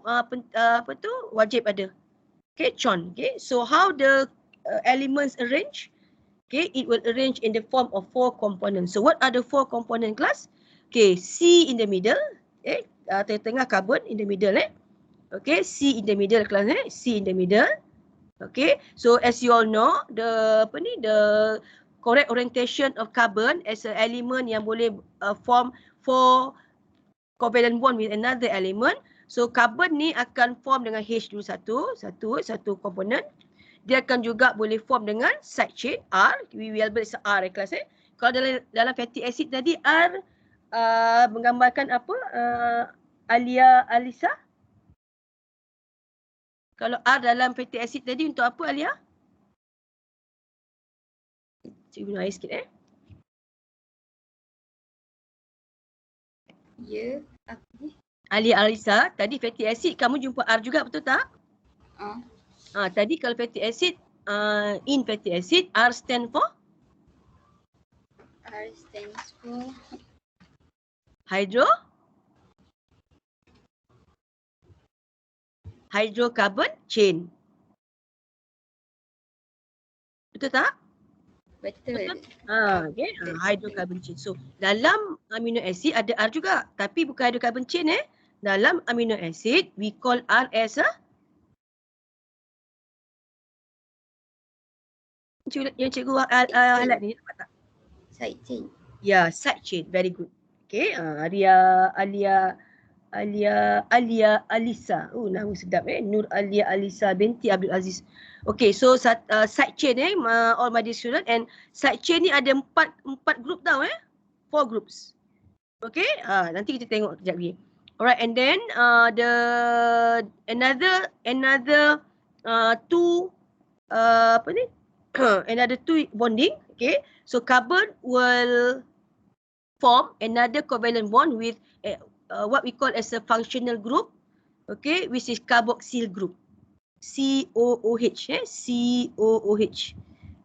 apa tu wajib ada. Okay, CHON. Okay, so how the elements arrange? Okay, it will arrange in the form of 4 components. So what are the 4 component class? Okay, C in the middle. Okay, tengah carbon in the middle. Okay, C in the middle class. C in the middle. Okay, so as you all know, the correct orientation of carbon as an element yang boleh form 4 covalent bond with another element. So carbon ni akan form dengan H dulu satu komponen. Dia akan juga boleh form dengan side chain R. We will build R kelas. Kalau dalam fatty acid tadi R menggambarkan apa? Alisa. Kalau R dalam fatty acid tadi untuk apa Alia? Cikgu guna air sikit Ya, apa ni? Alia Alisa, tadi fatty acid kamu jumpa R juga betul tak? Tadi kalau fatty acid, in fatty acid, R stand for? R stands for hydrocarbon chain. Betul tak? betul. Okay. Hydrocarbon chain. So dalam amino acid ada R juga, tapi bukan hydrocarbon chain Dalam amino acid we call R as a yang cikgu highlight ni nampak tak? Side chain. Ya, side chain. Very good. Okay, Alisa. Oh, nama sedap Nur Alia Alisa binti Abdul Aziz. Okay, so side chain all my dear student, and side chain ni ada 4 group tau 4 groups. Okay, nanti kita tengok kejap lagi. Alright, and then another two another 2 bonding. Okay, so carbon will form another covalent bond with what we call as a functional group, okay, which is carboxyl group, COOH, COOH,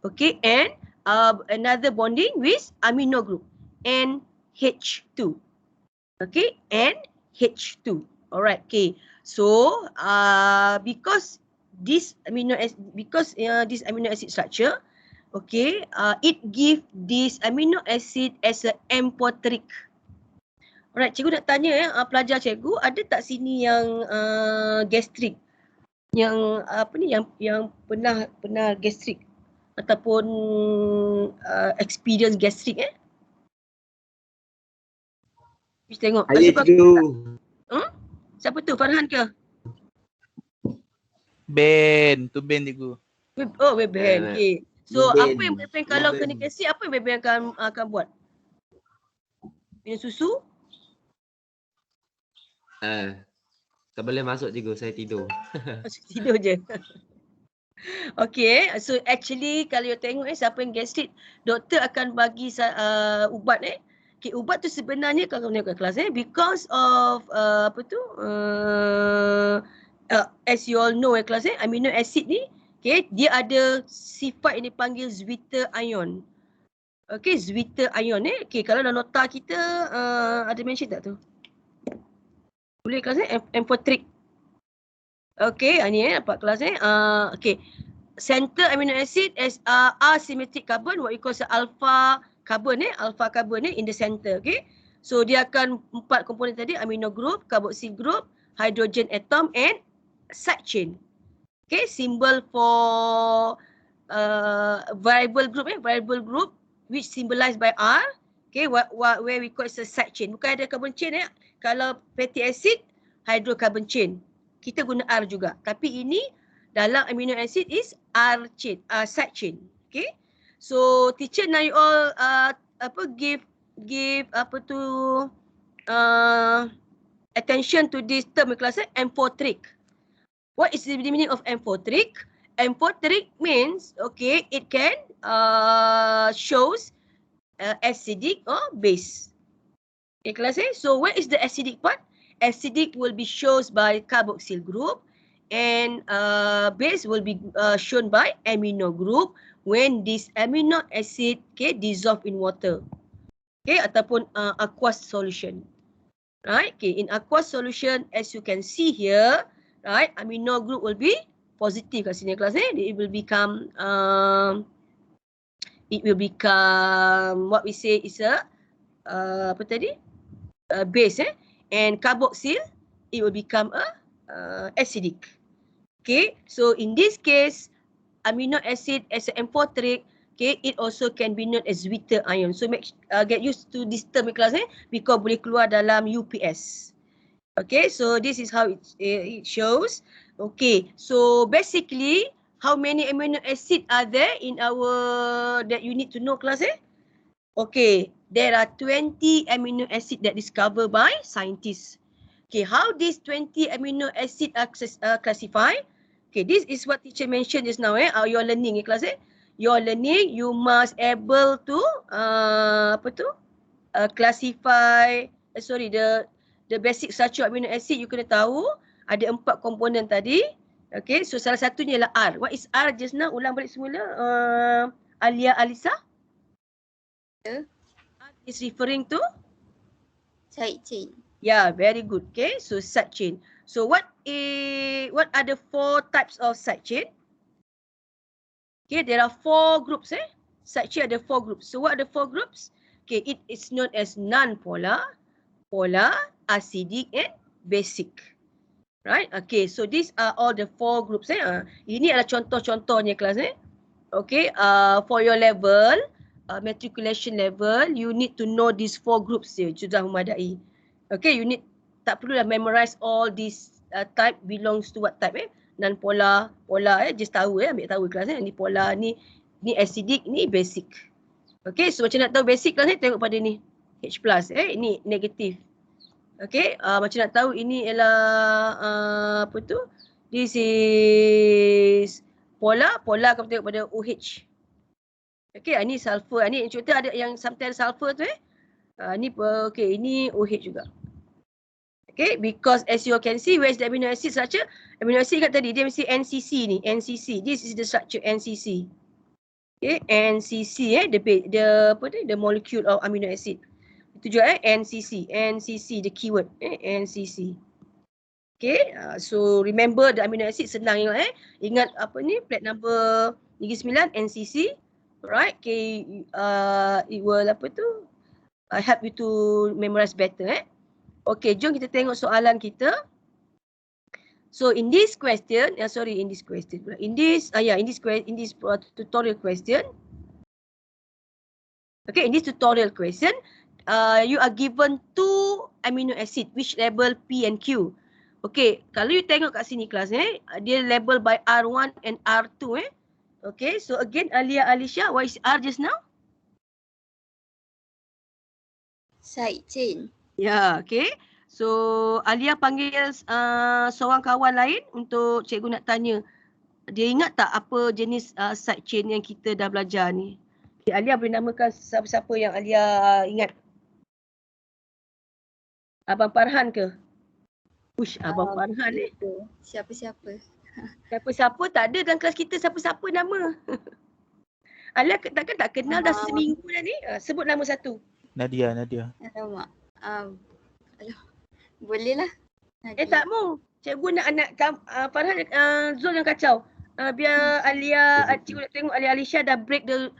okay, and another bonding with amino group, NH2, okay, NH2. Alright, okay. So because this amino acid structure, okay, it give this amino acid as a amphoteric. Alright, cikgu nak tanya pelajar cikgu, ada tak sini yang gastrik? Yang yang pernah gastrik ataupun experience gastrik Kita tengok. Siapa tu? Farhan ke? Ben cikgu. Oh, Ben. Okay. So apa yang Ben kalau kena gastrik, apa yang Ben akan buat? Minum susu? Tak boleh masuk cikgu, saya tidur. Tidur je. Okay, so actually kalau you tengok siapa yang gastrik, doktor akan bagi ubat Okay, ubat tu sebenarnya kalau kamu tengok kelas because of as you all know kelas amino acid ni, okay, dia ada sifat yang dipanggil Zwitter ion. Okay, Zwitter ion okay, kalau dalam nota kita ada mention tak tu? Boleh kelas amphoteric. Okay, ni nampak kelas okay. Center amino acid as asymmetric carbon, what we call alpha carbon alpha carbon in the center, okay. So dia akan 4 komponen tadi, amino group, carboxyl group, hydrogen atom and side chain. Okay, symbol for variable group which symbolized by R. Okay, where we call it a side chain. Bukan ada carbon chain Kalau fatty acid, hydrocarbon chain. Kita guna R juga. Tapi ini dalam amino acid is R chain, side chain. Okay. So teacher now you all give attention to this term kelas amphoteric. What is the meaning of amphoteric? Amphoteric means, okay, it can shows acidic or base. Okay, kelas so where is the acidic part? Acidic will be shown by carboxyl group and base will be shown by amino group when this amino acid dissolve in water. Okay, ataupun aqueous solution. Right, okay, in aqueous solution as you can see here, right, amino group will be positive kat sini kelas it will become what we say is a apa tadi? Base and carboxyl it will become a acidic. Okay, so in this case amino acid as an amphoteric, okay, it also can be known as zwitter ion. So get used to this term kelas because boleh keluar dalam UPS. Okay, so this is how it shows. Okay, so basically how many amino acid are there in our that you need to know class Okay, there are 20 amino acid that discovered by scientists. Okay, how these 20 amino acid are classified? Okay, this is what teacher mentioned just now your learning class your learning you must able to classify the basic structure amino acid you kena tahu ada 4 komponen tadi. Okay, so salah satunya ialah R. What is R just now? Ulang balik semula. Alia, Alisa? R is referring to? Side chain. Yeah, very good. Okay, so side chain. So what are the 4 types of side chain? Okay, there are 4 groups Side chain ada 4 groups. So what are the 4 groups? Okay, it is known as non-polar, polar, acidic and basic. Right? Okay, so these are all the 4 groups Ini adalah contoh-contohnya kelas Okay, for your level, matriculation level, you need to know these 4 groups sudah memadai. Okay, you need tak perlulah memorize all these type belongs to what type non-polar, polar just tahu ambil tahu kelas ni polar ni acidic ni basic. Okay, so macam nak tahu basic kelas tengok pada ni H+, ini negatif. Okay, macam nak tahu ini ialah this is polar kamu tengok pada OH. Okay, ini sulfur. Ini contoh ada yang sometimes sulfur tu ni okay, ini OH juga. Okay, because as you can see, where's the amino acid structure? Amino acid kat tadi, dia mesti NCC ni, NCC. This is the structure NCC. Okay, NCC the molecule of amino acid. Itu juga NCC, the keyword NCC. Okay, so remember the amino acid senang ingat apa ni plate number Negeri Sembilan NCC. Right, okay, it will help you to memorize better Okay, jom kita tengok soalan kita. So in this question, in this tutorial question. Okay, in this tutorial question, you are given 2 amino acid which label P and Q. Okay, kalau you tengok kat sini kelas dia label by R1 and R2 Okay, so again Alia, Alicia, what is R just now? Side chain. Yeah, okay. So Alia panggil seorang kawan lain untuk cikgu nak tanya. Dia ingat tak apa jenis side chain yang kita dah belajar ni? Okay, Alia boleh namakan siapa-siapa yang Alia ingat? Abang Farhan ke? Ush, Abang Farhan ni. Siapa-siapa? Siapa-siapa tak ada dalam kelas kita siapa-siapa nama. Alia takkan tak kenal dah seminggu dah ni. Sebut nama satu. Nadia. Alamak. Boleh lah. Nadia. Tak mau. Cikgu nak Farhan Zul yang kacau. Biar Alia, cikgu nak tengok Alia Alicia dah break the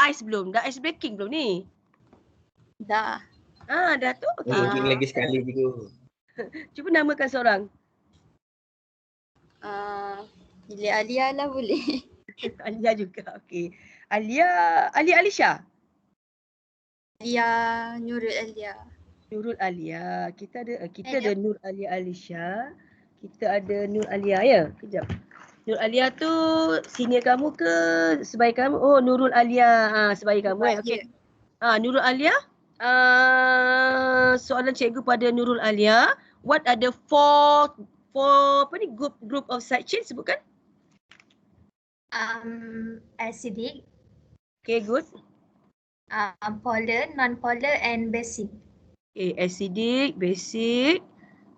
ice belum? Dah ice breaking belum ni? Dah. Dah tu? Okay. Breaking lagi sekali cikgu. Cuba namakan seorang. Bila Alia lah boleh. Alia juga, okey. Alia Alicia. Alia, Nurul Alia. Kita ada Nur Alia Alicia. Kita ada Nur Alia ya. Kejap. Nur Alia tu senior kamu ke sebaya kamu? Oh, Nurul Alia sebaya kamu Okey. Nurul Alia. soalan cikgu pada Nurul Alia. What are the four group of side chain sebutkan? Acidic. Okay, good. Polar, non-polar and basic. Okay, acidic, basic,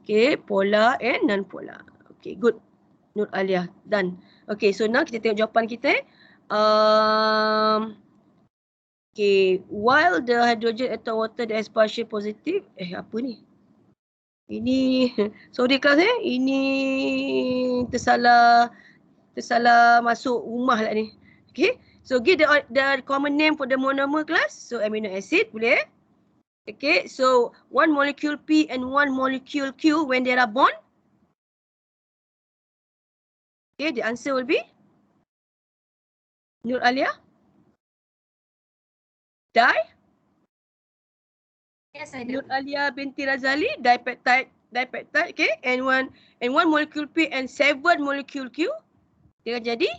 okay, polar and non-polar. Okay, good. Nur Alia, done. Okay, so now kita tengok jawapan kita. Okay, while the hydrogen atom water that is partial positive, apa ni? Ini, sorry kelas ini tersalah masuk rumah lah ni. Okay, so give the common name for the monomer class. So amino acid, boleh? Okay, so one molecule P and one molecule Q when they are bond. Okay, the answer will be Nur Alia. Yes, I do. Nur Alia binti Razali, dipeptide, okay, and one molecule P and 7 molecule Q. Dia akan jadi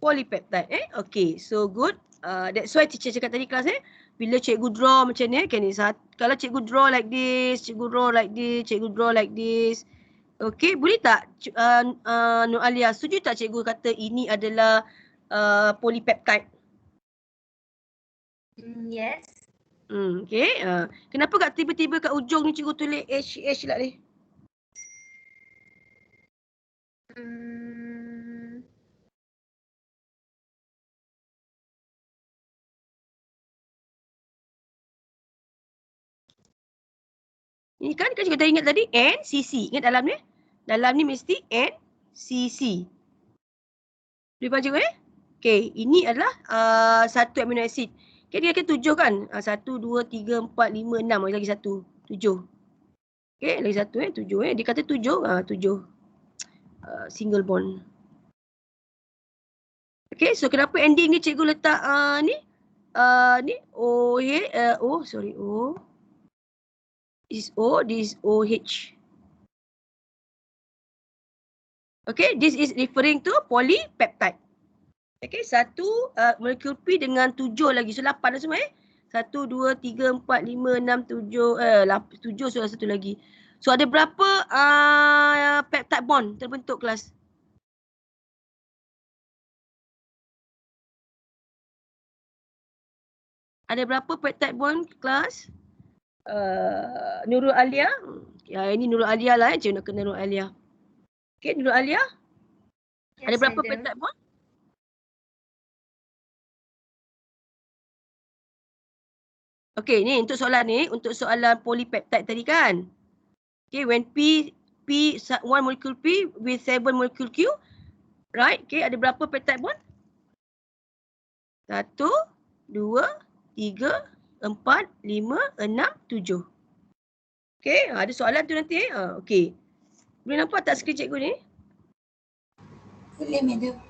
polypeptide. Okay, so good. That's why teacher cakap tadi kelas bila cikgu draw macam ni kan, kalau cikgu draw like this, cikgu draw like this, cikgu draw like this. Okay, boleh tak Nur Alia, setuju tak cikgu kata ini adalah polypeptide? Yes. Okay, kenapa kat tiba-tiba kat ujung ni cikgu tulis H lah ni? Ini kan cikgu dah ingat tadi NCC. Ingat dalam ni? Dalam ni mesti NCC. Boleh baca Okay, ini adalah satu amino acid. Okay, dia akan 7 kan? 1, 2, 3, 4, 5, 6. Lagi satu. 7. Okay, lagi satu 7. Dia kata 7. 7. Single bond. Okay, so kenapa ending ni cikgu letak ni? Ni O. This is O, this is OH. Okay, this is referring to polypeptide. Okay, satu molekul P dengan 7 lagi. So 8 dah semua 1, 2, 3, 4, 5, 6, 7. 7 so satu lagi. So ada berapa peptide bond terbentuk kelas? Ada berapa peptide bond kelas? Nurul Alia. Ini Nurul Alia lah cikgu nak kena Nurul Alia. Okay, Nurul Alia. Yes, ada berapa peptide bond? Okay, ni untuk soalan polypeptide tadi kan. Okay, when one molecule P with 7 molecule Q, right? Okay, ada berapa peptide bond? 1, 2, 3, 4, 5, 6, 7. Okay, ada soalan tu nanti okay. Boleh nampak tak skrin cikgu ni? Boleh, madam.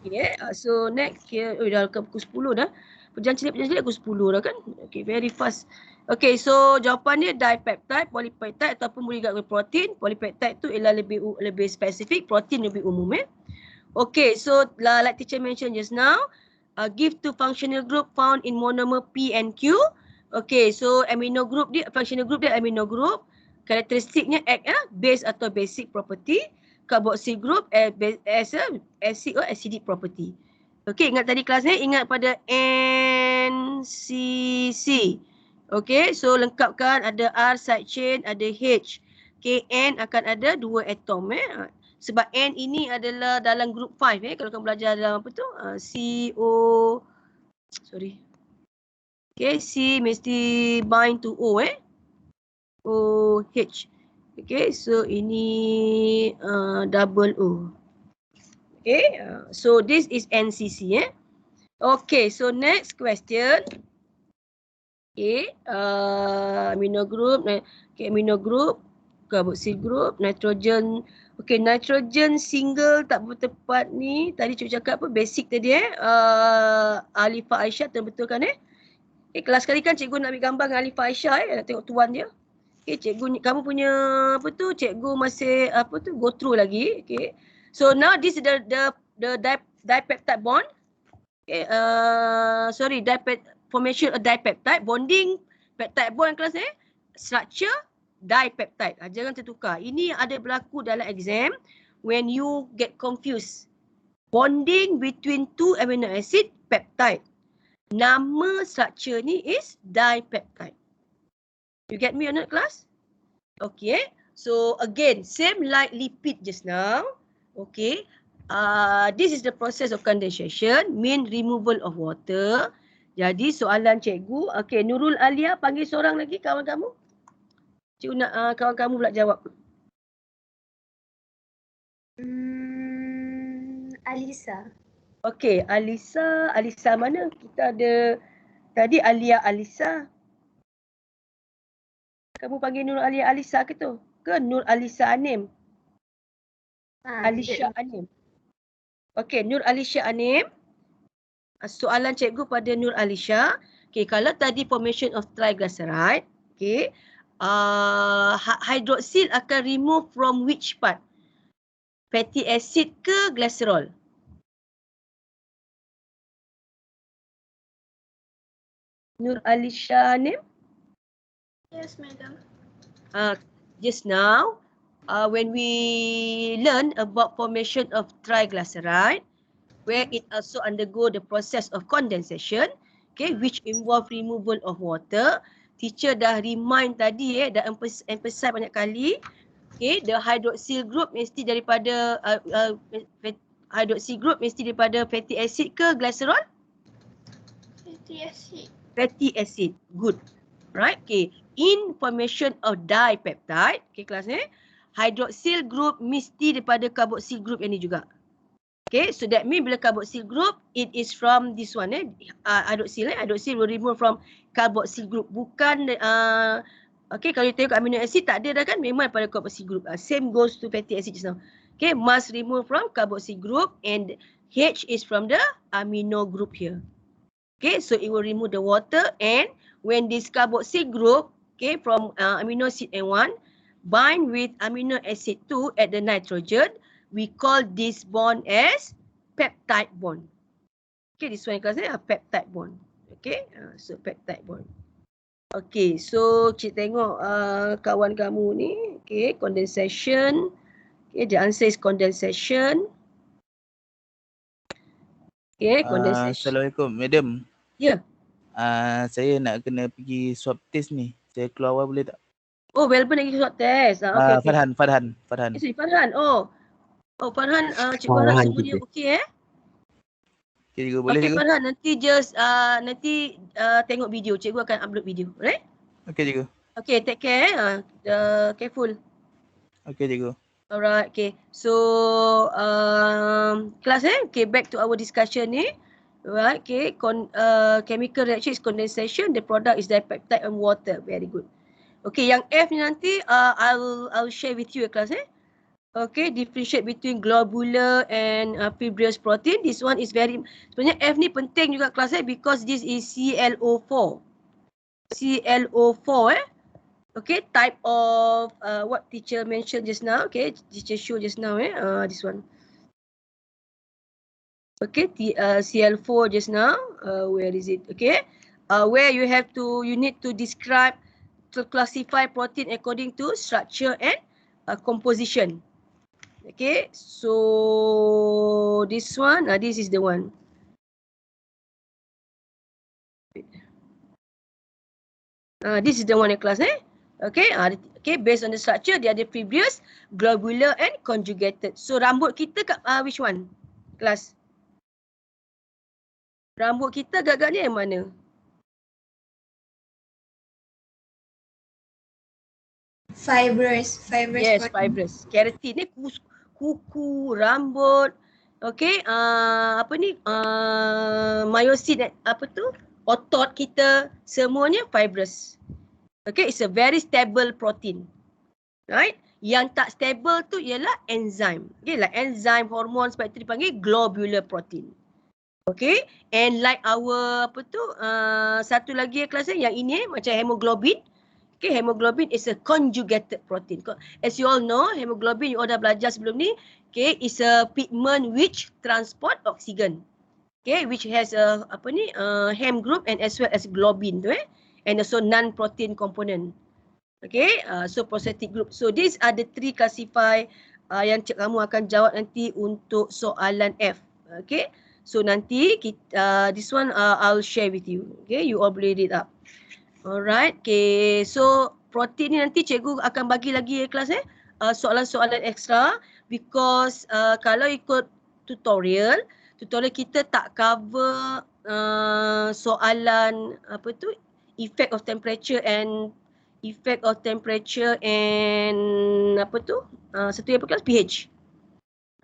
Okay, so next here, dah ke pukul 10 dah. Perjalanan celik pukul 10 dah kan? Okay, very fast. Okay, so jawapan dia dipeptide, polypeptide ataupun boleh juga protein. Polypeptide tu ialah lebih spesifik, protein lebih umum Okay, so like teacher mentioned just now, give two functional group found in monomer P and Q. Okay, so amino group dia, functional group dia amino group. Karakteristiknya base atau basic property. Carboxyl group as a acid or acidic property. Okay, ingat tadi kelas ni, ingat pada NCC. Okay, so lengkapkan ada R side chain, ada H. Okay, N akan ada 2 atom sebab N ini adalah dalam group 5 kalau kamu belajar dalam apa tu? Okay, C mesti bind to O OH. Okay, so ini double O. Okay, so this is NCC Okay, so next question. Okay, amino group, amino group, carboxyl group, nitrogen. Okay, nitrogen single tak bertepat ni. Tadi cikgu cakap apa? Basic tadi Alifah Aisyah terbetulkan Okay, kelas kali kan cikgu nak ambil gambar dengan Alifah Aisyah nak tengok tuan dia. Okay, cikgu kamu punya apa tu? Cikgu masih apa tu? Go through lagi. Okay. So now this is the dipeptide bond. Okay, sorry, formation of dipeptide, bonding peptide bond kelas structure dipeptide. Jangan tertukar. Ini ada berlaku dalam exam when you get confused. Bonding between two amino acid peptide. Nama structure ni is dipeptide. You get me or not, class? Okay. So again, same like lipid just now. Okay. This is the process of condensation, mean removal of water. Jadi soalan cikgu, okay, Nurul Alia panggil seorang lagi kawan kamu. Cikgu nak kawan kamu pula jawab. Alisa. Okay, Alisa. Alisa mana? Kita ada tadi Alia Alisa. Kamu panggil Nur Alia Alisa ke tu? Ke Nur Alisa Anim? Alisha Anim. Okay, Nur Alisha Anim. Soalan cikgu pada Nur Alisha. Okay, kalau tadi formation of triglyceride, okay, hydroxyl akan remove from which part? Fatty acid ke glycerol? Nur Alisha Anim? Yes, madam. Just now, when we learn about formation of triglyceride, where it also undergo the process of condensation, okay, which involve removal of water. Teacher dah remind tadi, dah emphasize banyak kali. Okay, the hydroxyl group mesti daripada fatty acid ke glycerol? Fatty acid. Fatty acid. Good. Right. Okay. In formation of dipeptide, okay, kelas ni, hydroxyl group mesti daripada carboxyl group yang ni juga. Okay, so that means bila carboxyl group, it is from this one, hydroxyl. Hydroxyl will remove from carboxyl group. Bukan, okay, kalau you tengok amino acid tak ada dah kan, memang pada carboxyl group. Same goes to fatty acid just now. Okay, must remove from carboxyl group and H is from the amino group here. Okay, so it will remove the water, and when this carboxyl group, okay, from amino acid N1 bind with amino acid 2 at the nitrogen, we call this bond as peptide bond. Okay, this one class a peptide bond. Okay, so peptide bond. Okay, so cik tengok kawan kamu ni, okay, condensation. Okay, the answer is condensation. Okay, condensation. Assalamualaikum, madam. Ya. Saya nak kena pergi swab test ni. Saya keluar awal boleh tak? Oh, Melbourne lagi swab test. Okay, Farhan. Farhan. Oh, Farhan, cikgu harap semuanya okey Okay, cikgu boleh cikgu. Farhan, nanti just tengok video. Cikgu akan upload video, right? Okay, cikgu. Okay, take care. Careful. Okay, cikgu. Alright, okay. So, class okay, back to our discussion ni. Right, okay. Chemical reaction is condensation. The product is dipeptide and water. Very good. Okay, yang F ni nanti I'll share with you class Okay, differentiate between globular and fibrous protein. This one is very, sebenarnya F ni penting juga kelas because this is ClO4. ClO4 Okay, type of what teacher mentioned just now. Okay, teacher show just now this one. Okay, Cl4 just now. Where is it? Okay, where you need to describe, to classify protein according to structure and composition. Okay, so this one, this is the one. This is the one in class, Okay, okay, based on the structure, dia ada fibrous, globular and conjugated. So rambut kita kat which one? Class. Rambut kita agak-agaknya yang mana? Fibrous. Yes, fibrous. Keratin ni kuku, rambut. Okay, apa ni? Myosin, apa tu? Otot kita, semuanya fibrous. Okay, it's a very stable protein. Right? Yang tak stable tu ialah enzyme. Okay, like enzyme, hormone, sebab itu dipanggil globular protein. Okay, and like our, apa tu? Satu lagi kelas yang ini macam hemoglobin. Okay, hemoglobin is a conjugated protein. As you all know, hemoglobin you all dah belajar sebelum ni, okay, is a pigment which transport oxygen. Okay, which has a hem group and as well as globin tu and also non-protein component. Okay, so prosthetic group. So these are the 3 classify yang kamu akan jawab nanti untuk soalan F. Okay, so nanti kita, this one I'll share with you. Okay, you all boleh read up. Alright, okay, so protein ni nanti cikgu akan bagi lagi kelas soalan-soalan ekstra because kalau ikut tutorial kita tak cover soalan effect of temperature and satu yang kelas pH.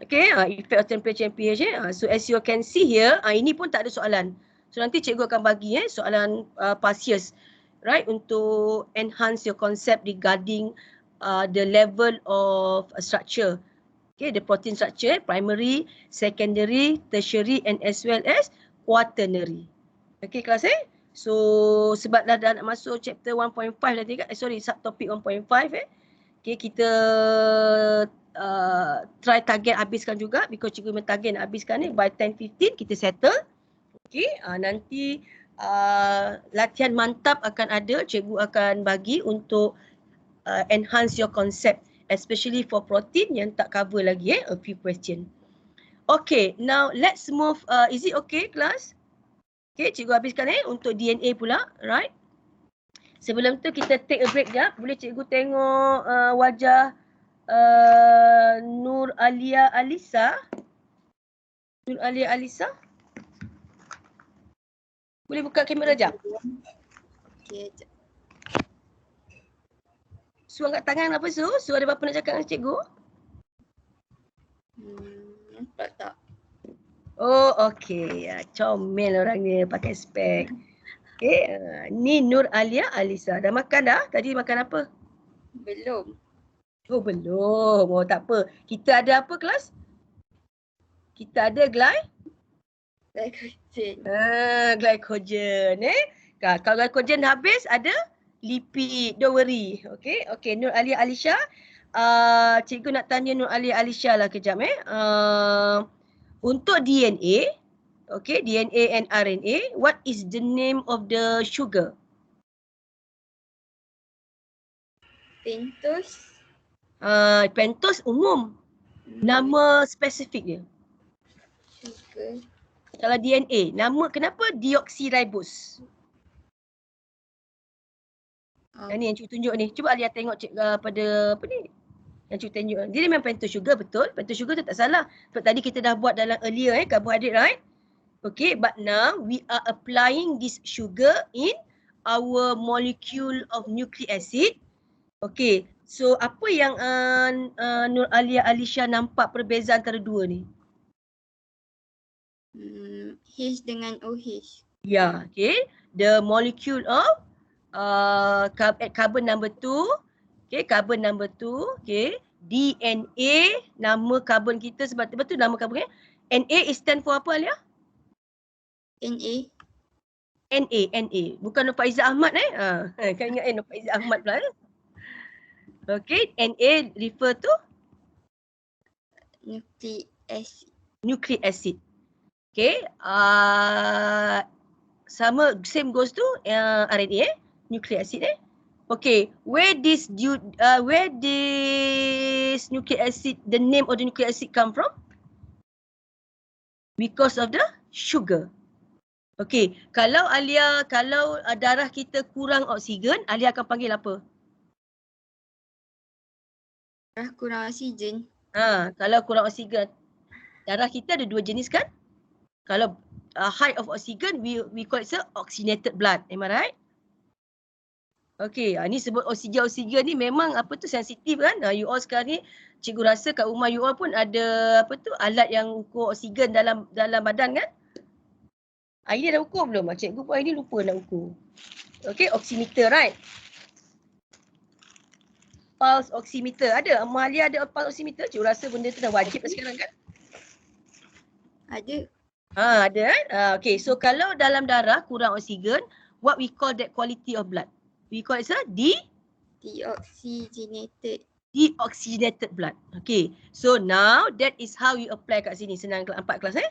Okay, effect of temperature and pH. So as you can see here, ini pun tak ada soalan. So nanti cikgu akan bagi soalan past years, right, untuk enhance your concept regarding the level of structure. Okay, the protein structure, primary, secondary, tertiary and as well as quaternary. Okay, kelas So sebab dah nak masuk chapter 1.5 nanti kan, subtopic 1.5 Okay, kita try target habiskan juga because cikgu memang target nak habiskan ni by 10:15 kita settle. Okay, nanti latihan mantap akan ada, cikgu akan bagi untuk enhance your concept, especially for protein yang tak cover lagi a few question. Okay, now let's move. Is it okay class? Okay, cikgu habiskan untuk DNA pula, right? Sebelum tu kita take a break jap. Boleh cikgu tengok wajah Nur Alia Alisa? Nur Alia Alisa? Boleh buka kamera jap? Okay, jap. Su angkat tangan apa Su? Su ada apa nak cakap dengan cikgu? Nampak tak? Oh, okey. Comel orangnya pakai spek. Okay, ni Nur Alia Alisa. Dah makan dah? Tadi makan apa? Belum. Oh, belum. Oh, tak apa. Kita ada apa kelas? Kita ada Glycogen. Glycogen. Kalau glycogen habis, ada lipid. Don't worry. Okay, okay. Nur Alia Alisha. Cikgu nak tanya Nur Alia Alisha lah kejap. Untuk DNA, okay, DNA and RNA, what is the name of the sugar? Pentose. Pentose umum. Nama spesifik dia. Sugar. Kalau DNA, nama kenapa deoxyribose? Yang ni yang cikgu tunjuk ni. Cuba Alia tengok pada apa ni? Yang cikgu tunjuk. Dia memang pentose sugar, betul. Pentose sugar tu tak salah. Sebab tadi kita dah buat dalam earlier carbohydrate, right? Okay, but now we are applying this sugar in our molecule of nucleic acid. Okay, so apa yang Nur Alia Alisha nampak perbezaan antara dua ni? H dengan OH. Yeah, okay. The molecule of carbon number 2. Okay, carbon number 2. Okay, DNA, nama carbon kita sebab betul nama carbon Na is stand for apa Alia? Na. Na. Bukan Nur Faizah Ahmad kan ingat Nur Faizah Ahmad pula Okay, Na refer to nucleic acid. Nucleic acid. Okay, sama same goes to RNA, nucleic acid Okay, where this nucleic acid, the name of the nucleic acid come from? Because of the sugar. Okay, kalau darah kita kurang oksigen, Alia akan panggil apa? Darah kurang oksigen. Kalau kurang oksigen, darah kita ada dua jenis kan? Kalau high of oxygen, we call it oxygenated blood. Am I right? Okay, ni sebut oksigen ni memang sensitif kan? You all sekarang ni, cikgu rasa kat rumah you all pun ada alat yang ukur oksigen dalam badan kan? Ini dah ukur belum? Cikgu pun hari ni lupa nak ukur. Okay, oximeter, right? Pulse oximeter ada? Mahalia ada pulse oximeter? Cikgu rasa benda tu dah wajib sekarang kan? Ada. Ada kan? Okay, so kalau dalam darah kurang oksigen, what we call that quality of blood? We call it deoxygenated blood. Okay, so now that is how you apply kat sini. Senang 4 kelas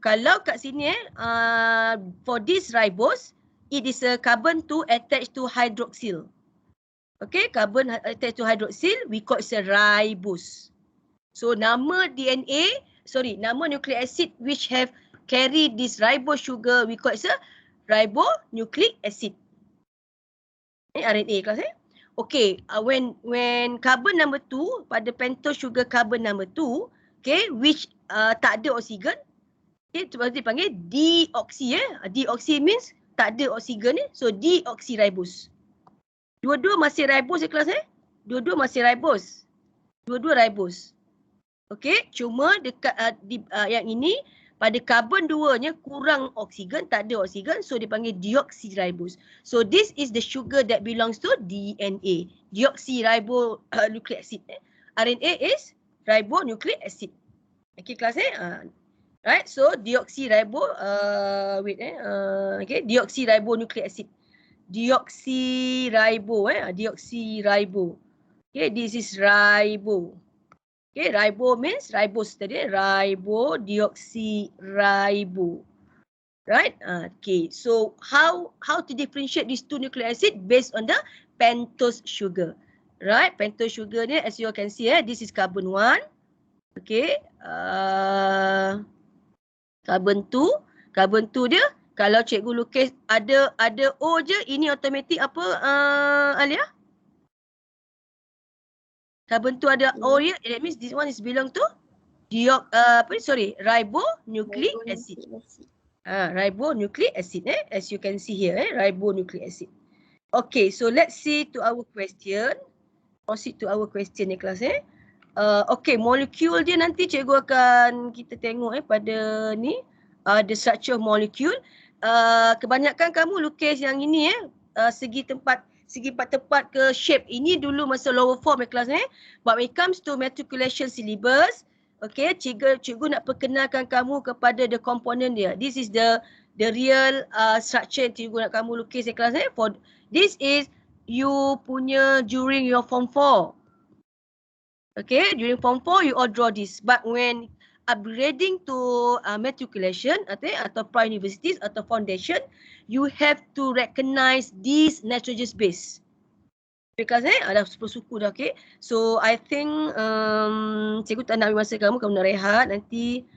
kalau kat sini for this ribose, it is a carbon 2 attached to hydroxyl. Okay, carbon attached to hydroxyl, we call it a ribose. So nama nama nucleic acid which have carry this ribose sugar, we call it a ribonucleic acid. RNA kelas Okay, when carbon number 2 pada pentose sugar carbon number 2, okay, which tak ada oksigen, okay, tu dipanggil deoxy Deoxy means tak ada oksigen so deoxyribose. Dua-dua masih ribose kelas Dua-dua masih ribose. Dua-dua ribose. Okay, cuma dekat yang ini pada carbon 2-nya kurang oksigen, tak ada oksigen, so dipanggil deoxyribose. So this is the sugar that belongs to DNA, deoxyribonucleic acid. RNA is ribonucleic acid. Okay, kelas right, so deoxyribonucleic acid. Deoxyribo. Okay, this is ribo. Okay, ribo means ribose tadi, ribo. Right? Okay, so how to differentiate these two nucleic acid based on the pentose sugar. Right? Pentose sugar ni as you can see this is carbon 1. Okay. Carbon 2. Carbon 2 dia kalau cikgu lukis ada O je, ini automatik apa Alia? Carbon 2 ada O ya, that means this one is belong to ribonucleic acid. Ribonucleic acid as you can see here ribonucleic acid. Okay, so let's see to our question. Proceed to our question ni kelas okay, molekul dia nanti cikgu akan kita tengok pada ni the structure of molecule. Kebanyakan kamu lukis yang ini segi empat tempat ke shape ini dulu masa lower form kelas but when it comes to matriculation syllabus, okay, cikgu nak perkenalkan kamu kepada the component dia. This is the real structure yang cikgu nak kamu lukis kelas for this is you punya during your form 4. Okay, during form 4 you all draw this, but when upgrading to matriculation atau pre-universities atau foundation, you have to recognize this nitrogen base. Because ada 10 suku dah, okay. So I think cikgu tak nak ambil masa kamu nak rehat nanti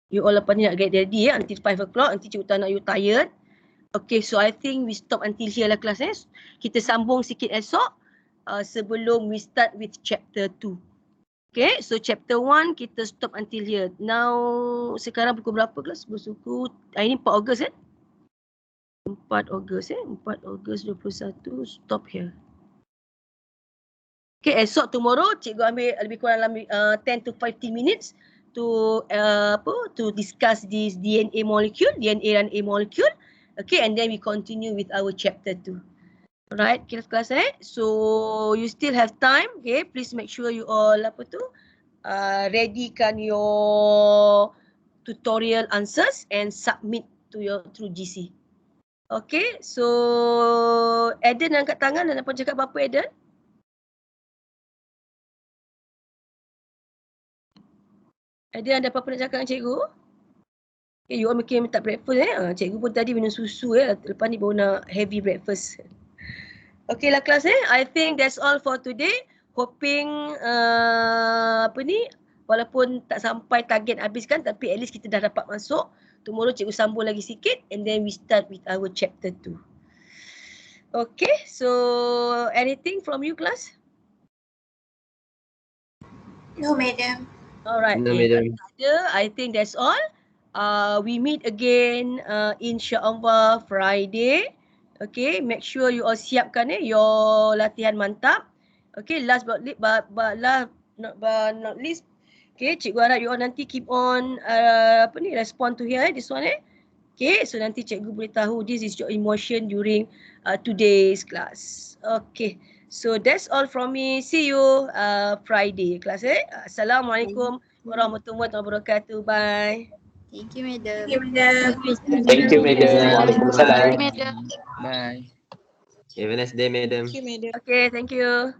you all lepas ni nak get ready until 5 o'clock, nanti cikgu tak nak you tired. Okay, so I think we stop until here lah kelas Kita sambung sikit esok. Sebelum we start with chapter 2. Okay, so chapter 1 kita stop until here. Now, sekarang pukul berapa kelas? Bersuku, ini 4 Ogos 4 Ogos 4 Ogos 21, stop here. Okay, esok tomorrow cikgu ambil lebih kurang 10 to 15 minutes to discuss this DNA molecule, DNA dan A molecule. Okay, and then we continue with our chapter 2. Alright, kelas so you still have time. Okay, please make sure you all readykan your tutorial answers and submit to through GC. Okay, so Eden angkat tangan dan apa cakap apa Eden? Eden ada apa-apa nak cakap dengan cikgu? Okay, you all mungkin minta breakfast cikgu pun tadi minum susu lepas ni baru nak heavy breakfast. Okay lah kelas I think that's all for today. Hoping walaupun tak sampai target habiskan tapi at least kita dah dapat masuk. Tomorrow cikgu sambung lagi sikit and then we start with our chapter 2. Okay, so anything from you class? No, madam. Alright, No, madam. I think that's all. We meet again insyaAllah Friday. Okay, make sure you all siapkan your latihan mantap. Okay, last but not least, okay, cikgu harap you all nanti keep on respond to here this one Okay, so nanti cikgu boleh tahu this is your emotion during today's class. Okay, so that's all from me. See you Friday class Assalamualaikum warahmatullahi wabarakatuh. Bye. Thank you, madam. Thank you, madam. Waalaikumsalam. Bye. Have a nice day, madam. Thank you, madam. Okay, thank you.